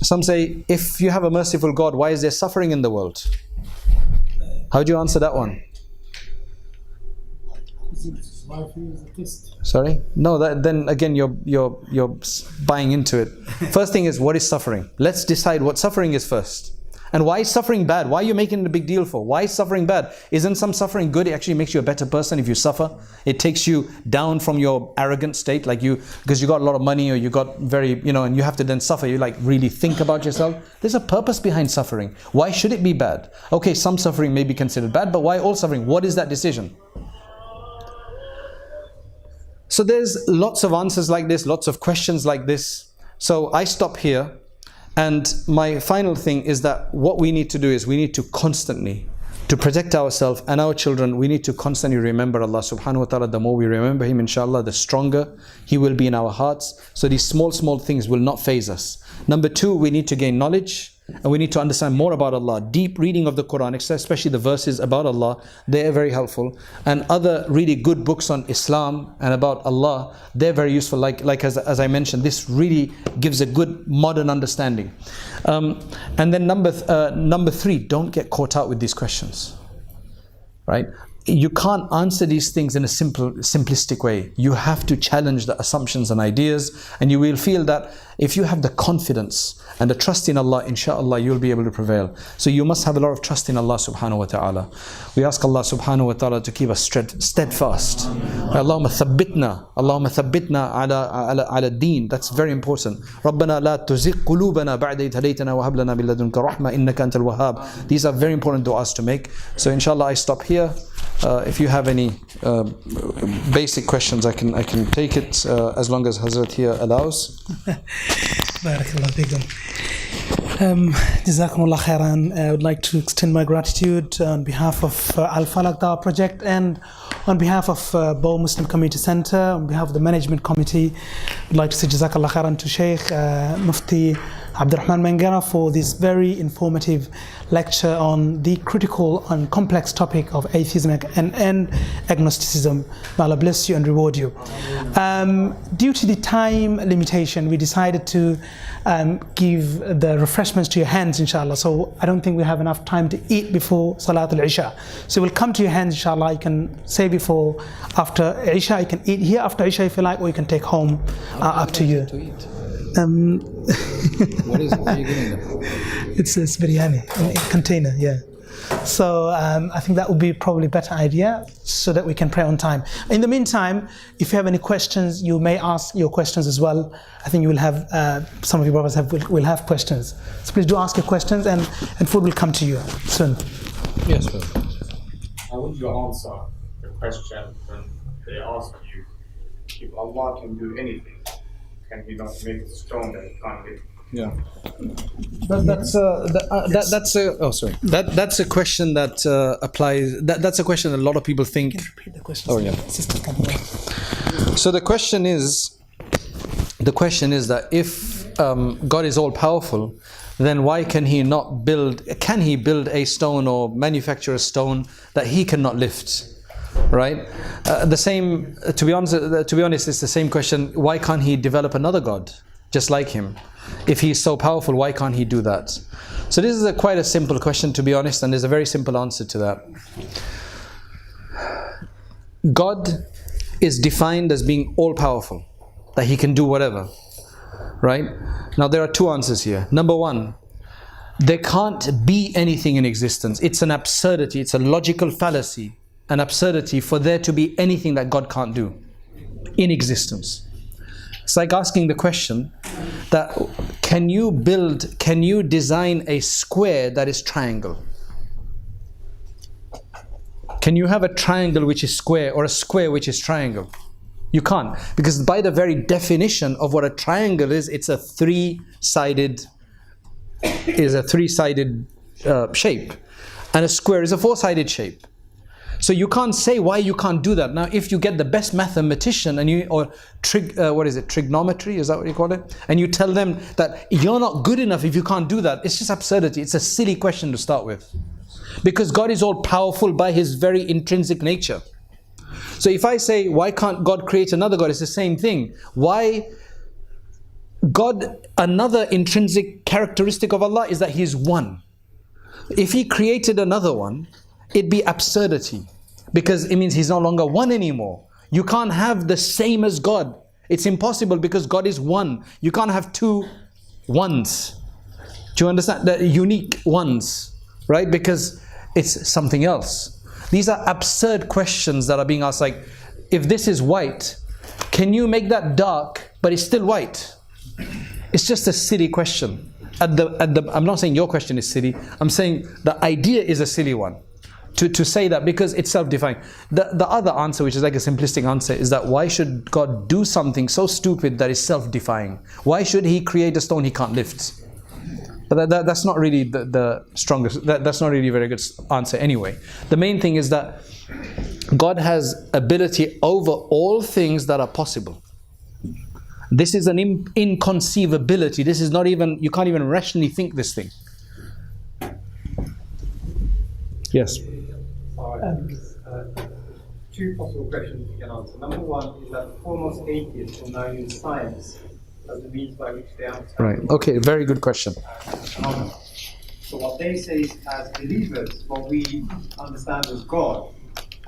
some say, if you have a merciful God, why is there suffering in the world? How do you answer that one?
Life is a test.
Sorry? No, then again you're buying into it. First thing is, what is suffering? Let's decide what suffering is first. And why is suffering bad? Why are you making it a big deal for? Why is suffering bad? Isn't some suffering good? It actually makes you a better person if you suffer. It takes you down from your arrogant state, like because you got a lot of money, or you got very, and you have to then suffer. You like really think about yourself. There's a purpose behind suffering. Why should it be bad? Okay, some suffering may be considered bad, but why all suffering? What is that decision? So there's lots of answers like this, lots of questions like this. So I stop here. And my final thing is that what we need to do is we need to constantly, to protect ourselves and our children, we need to constantly remember Allah subhanahu wa ta'ala. The more we remember Him, inshallah, the stronger He will be in our hearts. So these small things will not faze us. Number two, we need to gain knowledge. And we need to understand more about Allah. Deep reading of the Quran, especially the verses about Allah, they are very helpful. And other really good books on Islam and about Allah, they're very useful. Like as I mentioned, this really gives a good modern understanding. And then number three, don't get caught out with these questions. Right? You can't answer these things in a simplistic way. You have to challenge the assumptions and ideas, and you will feel that if you have the confidence and the trust in Allah, inshallah, you'll be able to prevail. So you must have a lot of trust in Allah subhanahu wa ta'ala. We ask Allah subhanahu wa ta'ala to keep us steadfast. Allahumma thabbitna ala deen. That's very important. Rabbana la tuzigh qulubana ba'da idh hadaytana wa hab lana min ladunka rahma innaka antal wahhab. These are very important du'as to make. So inshallah, I stop here. If you have any basic questions, I can take it as long as Hazrat here allows.
Barakallah fikum. Jazakumullah khairan. I would like to extend my gratitude on behalf of Al-Falaq Dawah Project and on behalf of Bow Muslim Community Center, on behalf of the management committee. I'd like to say Jazakallah khairan to Sheikh MUFTI ABDURRAHMAN Mangera for this very informative lecture on the critical and complex topic of atheism and agnosticism. May Allah bless you and reward you. Due to the time limitation, we decided to give the refreshments to your hands, inshallah. So I don't think we have enough time to eat before Salatul Isha. So we'll come to your hands, inshallah. You can say before, after Isha, you can eat here after Isha if you like, or you can take home, up to you.
What is it? What are you getting there?
It's biryani in a container, yeah. So I think that would be probably a better idea so that we can pray on time. In the meantime, if you have any questions, you may ask your questions as well. I think you will have, some of your brothers will have questions. So please do ask your questions and food will come to you soon.
Yes, sir.
How would you answer the question when they ask you, if Allah can do anything, can He not make a stone that it can't live?
Yeah, that's a question that applies. That's a question that a lot of people think.
Repeat the question.
Oh yeah. So the question is that if God is all powerful, then why can He not build? Can He build a stone or manufacture a stone that He cannot lift? Right? The same. To be honest, it's the same question. Why can't He develop another God just like Him? If He is so powerful, why can't He do that? So this is quite a simple question, to be honest, and there's a very simple answer to that. God is defined as being all powerful, that He can do whatever. Right? Now there are two answers here. Number one, there can't be anything in existence. It's an absurdity, it's a logical fallacy, an absurdity for there to be anything that God can't do in existence. It's like asking the question that can you design a square that is triangle? Can you have a triangle which is square or a square which is triangle? You can't, because by the very definition of what a triangle is, it's a three-sided shape, and a square is a four-sided shape. So you can't say why you can't do that. Now, if you get the best mathematician and trigonometry, is that what you call it? And you tell them that you're not good enough if you can't do that, it's just absurdity. It's a silly question to start with. Because God is all powerful by His very intrinsic nature. So if I say, why can't God create another God? It's the same thing. Why God, another intrinsic characteristic of Allah is that He is one. If He created another one, it'd be absurdity. because it means he's no longer one anymore. You can't have the same as God. It's impossible because God is one. You can't have two ones. Do you understand? The unique ones, right? Because it's something else. These are absurd questions that are being asked, like, if this is white, can you make that dark, but it's still white? It's just a silly question. I'm not saying your question is silly. I'm saying the idea is a silly one. To say that, because it's self-defining. The other answer, which is like a simplistic answer, is that why should God do something so stupid that is self-defying? Why should He create a stone He can't lift? But that's not really the strongest, that's not really a very good answer anyway. The main thing is that God has ability over all things that are possible. This is an inconceivability. This is not even, you can't even rationally think this thing. Yes.
Two possible questions you can answer. Number one is that foremost atheists will now use science as the means by which they understand.
Right. Okay. Very good question.
So what they say is, as believers, what we understand as God,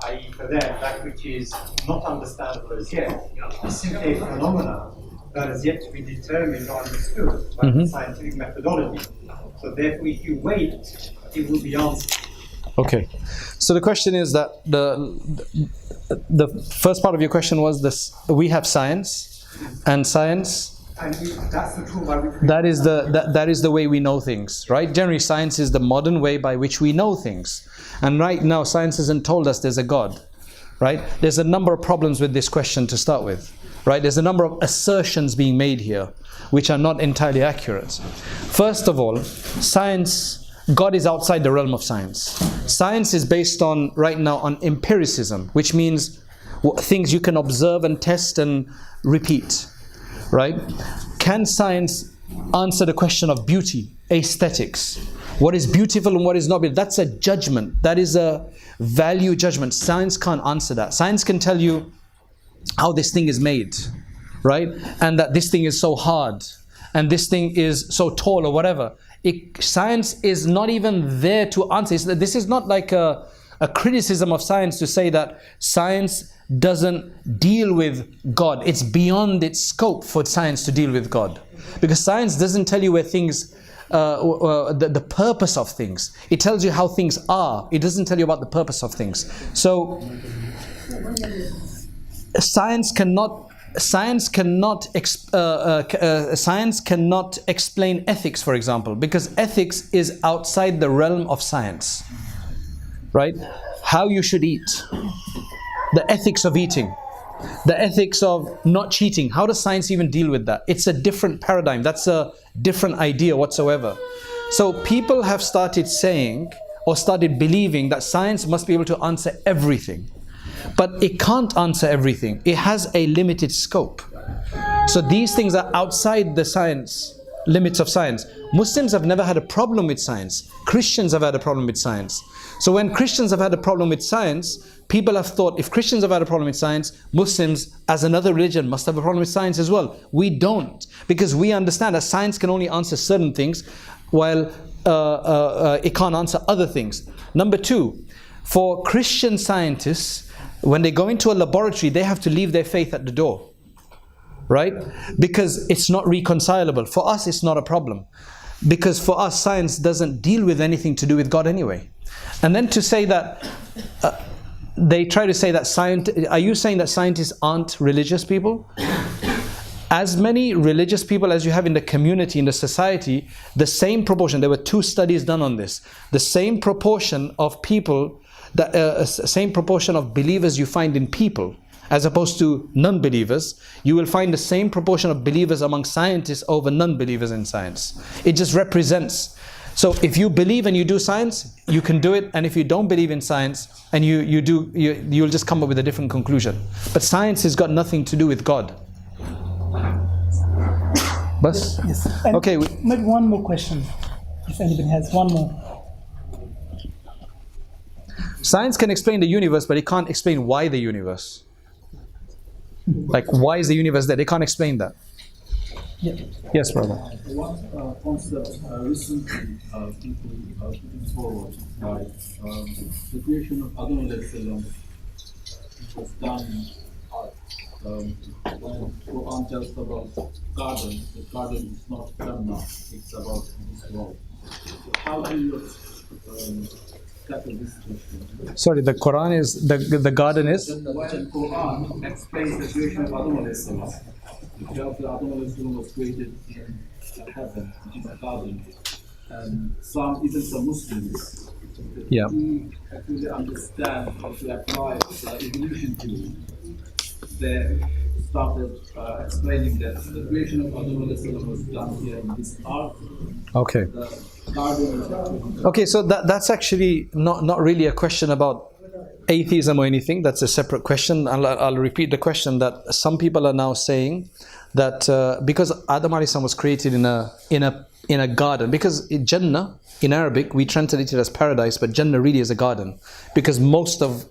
i.e. for them, that which is not understandable as yet, is simply a phenomena that has yet to be determined or understood by the scientific methodology. So therefore, if you wait, it will be answered.
Okay. So the question is that the first part of your question was this: we have science, and science.
And that's the tool by which we
that is the way we know things, right? Generally, science is the modern way by which we know things. And right now, science hasn't told us there's a God, right? There's a number of problems with this question to start with, right? There's a number of assertions being made here, which are not entirely accurate. First of all, science, God is outside the realm of science. Science is based on, right now, on empiricism, which means things you can observe and test and repeat. Right? Can science answer the question of beauty, aesthetics? What is beautiful and what is not beautiful? That's a judgment. That is a value judgment. Science can't answer that. Science can tell you how this thing is made, right? And that this thing is so hard, and this thing is so tall or whatever. Science is not even there to answer. This is not like a criticism of science to say that science doesn't deal with God. It's beyond its scope for science to deal with God, because science doesn't tell you where things, the purpose of things. It tells you how things are. It doesn't tell you about the purpose of things. So science cannot explain ethics, for example, because ethics is outside the realm of science, right? How you should eat, the ethics of eating, the ethics of not cheating. How does science even deal with that? It's a different paradigm. That's a different idea whatsoever. So people have started saying or started believing that science must be able to answer everything. But it can't answer everything. It has a limited scope. So these things are outside the science, limits of science. Muslims have never had a problem with science. Christians have had a problem with science. So when Christians have had a problem with science, people have thought, if Christians have had a problem with science, Muslims as another religion must have a problem with science as well. We don't, because we understand that science can only answer certain things, while it can't answer other things. Number two, for Christian scientists, when they go into a laboratory, they have to leave their faith at the door, right? Because it's not reconcilable. For us, it's not a problem, because for us, science doesn't deal with anything to do with God anyway. And then to say that, they try to say that are you saying that scientists aren't religious people? As many religious people as you have in the community, in the society, the same proportion, there were 2 studies done on this, the same proportion of people, the same proportion of believers you find in people, as opposed to non-believers, you will find the same proportion of believers among scientists over non-believers in science. It just represents. So if you believe and you do science, you can do it, and if you don't believe in science and you'll just come up with a different conclusion. But science has got nothing to do with God. Bas?
Yes. And
okay.
Maybe one more question, if anybody has one more.
Science can explain the universe, but it can't explain why the universe. Like, why is the universe there? They can't explain that.
Yeah.
Yes, brother.
One concept recently people putting forward, like the creation of Adam, was done art. When Quran tells about garden, the garden is not Jannah, it's about this world. So how do you tackle this question?
Sorry, the Quran is, the garden is?
When Quran explains the creation of Adam alayhi salam, the Adam alayhi salam was created in heaven, which is a garden. And even some Muslims,
Yeah.
who actually understand how to apply the evolution theory, they started explaining that the creation of Adam alayhi salam was done here in this art.
Okay.
The garden is actually
Okay, so that's actually not really a question about atheism or anything. That's a separate question. I'll repeat the question, that some people are now saying that because Adam alayhi salam was created in a garden, because Jannah in Arabic we translate it as paradise, but Jannah really is a garden, because most of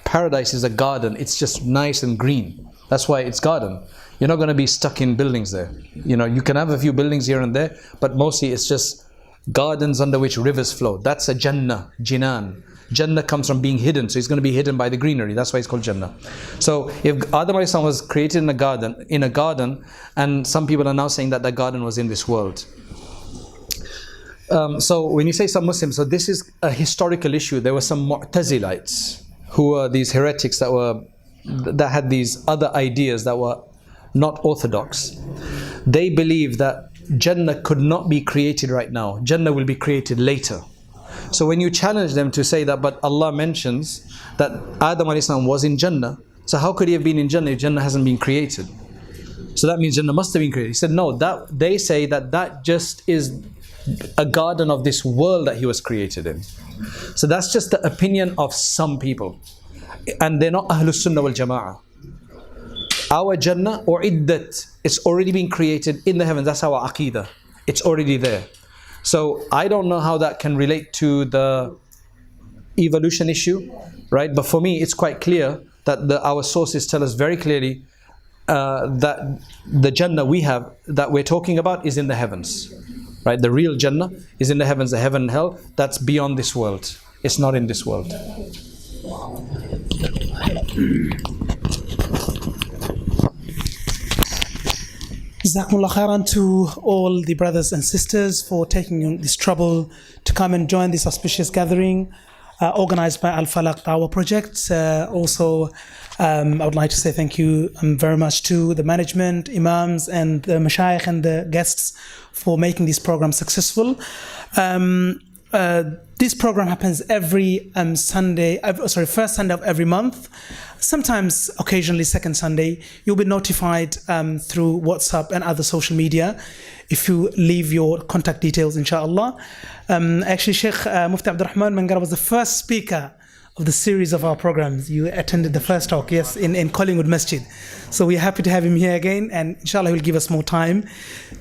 paradise is a garden. It's just nice and green. That's why it's garden. You're not going to be stuck in buildings there. You know, you can have a few buildings here and there, but mostly it's just gardens under which rivers flow. That's a Jannah, Jinan. Jannah comes from being hidden, so it's going to be hidden by the greenery. That's why it's called Jannah. So if Adam alayhi salam was created in a garden, and some people are now saying that the garden was in this world. So when you say some Muslims, so this is a historical issue. There were some Mu'tazilites who were these heretics that had these other ideas that were not orthodox. They believe that Jannah could not be created right now. Jannah will be created later. So when you challenge them to say that, but Allah mentions that Adam alayhi salam was in Jannah, so how could he have been in Jannah if Jannah hasn't been created? So that means Jannah must have been created. He said no, that they say that just is a garden of this world that he was created in. So that's just the opinion of some people, and they're not Ahlus Sunnah wal Jama'ah. Our Jannah or Iddat, it's already been created in the heavens. That's our Aqidah. It's already there. So I don't know how that can relate to the evolution issue, right? But for me, it's quite clear that our sources tell us very clearly that the Jannah we have, that we're talking about, is in the heavens, right? The real Jannah is in the heavens, the heaven and hell. That's beyond this world. It's not in this world.
Jazakumullah khairan to all the brothers and sisters for taking this trouble to come and join this auspicious gathering organized by Al-Falaq Dawah Project. Also, I would like to say thank you very much to the management, Imams and the Mashayikh and the guests for making this program successful. This program happens every first Sunday of every month. Sometimes, occasionally, second Sunday. You'll be notified through WhatsApp and other social media if you leave your contact details, inshallah. Actually, Sheikh MUFTI ABDURRAHMAN MANGERA was the first speaker of the series of our programs. You attended the first talk, yes, in Collingwood Masjid. So we're happy to have him here again, and inshallah he will give us more time.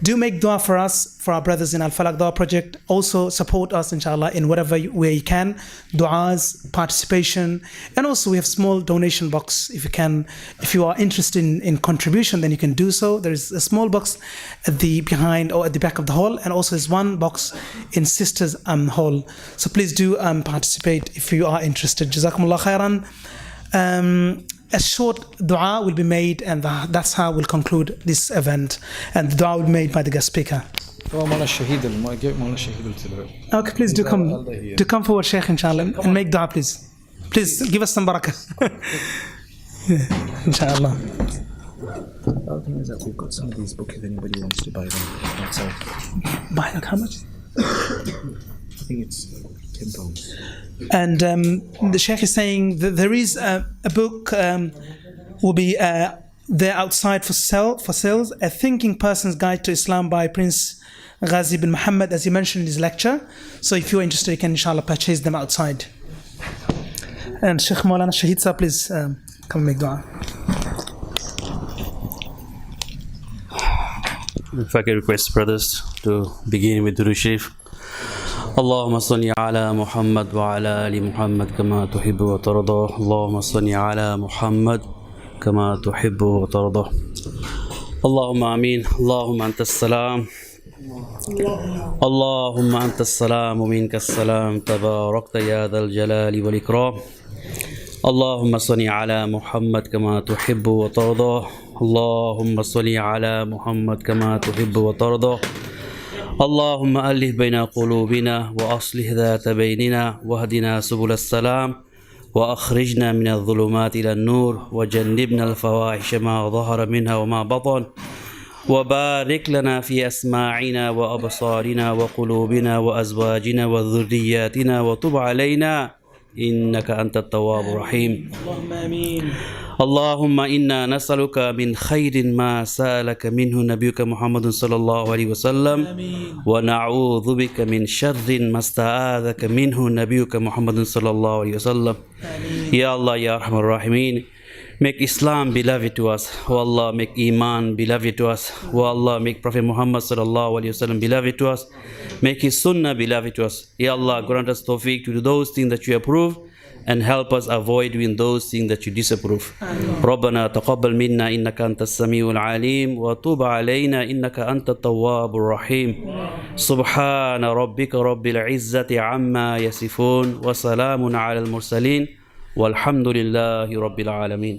Do make dua for us, for our brothers in Al-Falaq Dawah Project. Also support us, inshallah, in whatever way you can. Du'as, participation, and also we have small donation box. If you can, if you are interested in contribution, then you can do so. There is a small box at the behind or at the back of the hall, and also there's one box in Sisters Hall. So please do participate if you are interested. Jazakumullah khairan. A short dua will be made, and that's how we'll conclude this event. And the dua will be made by the guest speaker. Okay, please do come forward, Sheikh, inshallah, and make dua, please. Please give us some barakah. Yeah, inshallah.
The other thing is that we've got some of these books if anybody wants to buy them outside.
Buy them, how much?
I think it's £10.
And the Sheikh is saying that there is a book will be there outside for sales, A Thinking Person's Guide to Islam by Prince Kazi bin Muhammad, as he mentioned in his lecture. So if you're interested, you can inshallah purchase them outside. And Sheikh Maulana Shahid Sir, please come and make dua.
If I could request brothers to begin with Durood Sharif. اللهم صل على محمد وعلى آل محمد كما تحب وترضى. اللهم صل على محمد كما تحب وترضى. اللهم آمين. اللهم أنت السلام. اللهم أنت السلام ومنك السلام. تباركت يا ذا الجلال والإكرام. اللهم صل على محمد كما تحب وترضى اللهم صل على محمد كما تحب وترضى اللهم ألف بين قلوبنا وأصلح ذات بيننا واهدنا سبل السلام وأخرجنا من الظلمات إلى النور وجنبنا الفواحش ما ظهر منها وما بطن وبارك لنا في أسماعنا وأبصارنا وقلوبنا وأزواجنا وذرياتنا وتب علينا إنك أنت التواب الرحيم.
اللهم آمين.
اللهم إنا نسألك من خير ما سألك منه نبيك محمد صلى الله عليه وسلم ونعوذ بك من شر ما استعاذك منه نبيك محمد صلى الله عليه وسلم. Ya Allah, Ya Rahman Rahimeen, make Islam beloved to us. Oh Allah, make Iman beloved to us. Oh Allah, make Prophet Muhammad sallallahu alaihi wasallam beloved to us. Make his Sunnah beloved to us. Ya Allah, grant us tawfiq to do those things that you approve and help us avoid doing those things that you disapprove. ربنا تقبل منا إنك أنت السميع العليم وتب علينا إنك أنت التواب الرحيم. سبحان ربك رب العزة عما يصفون وسلام على المرسلين والحمد لله رب العالمين.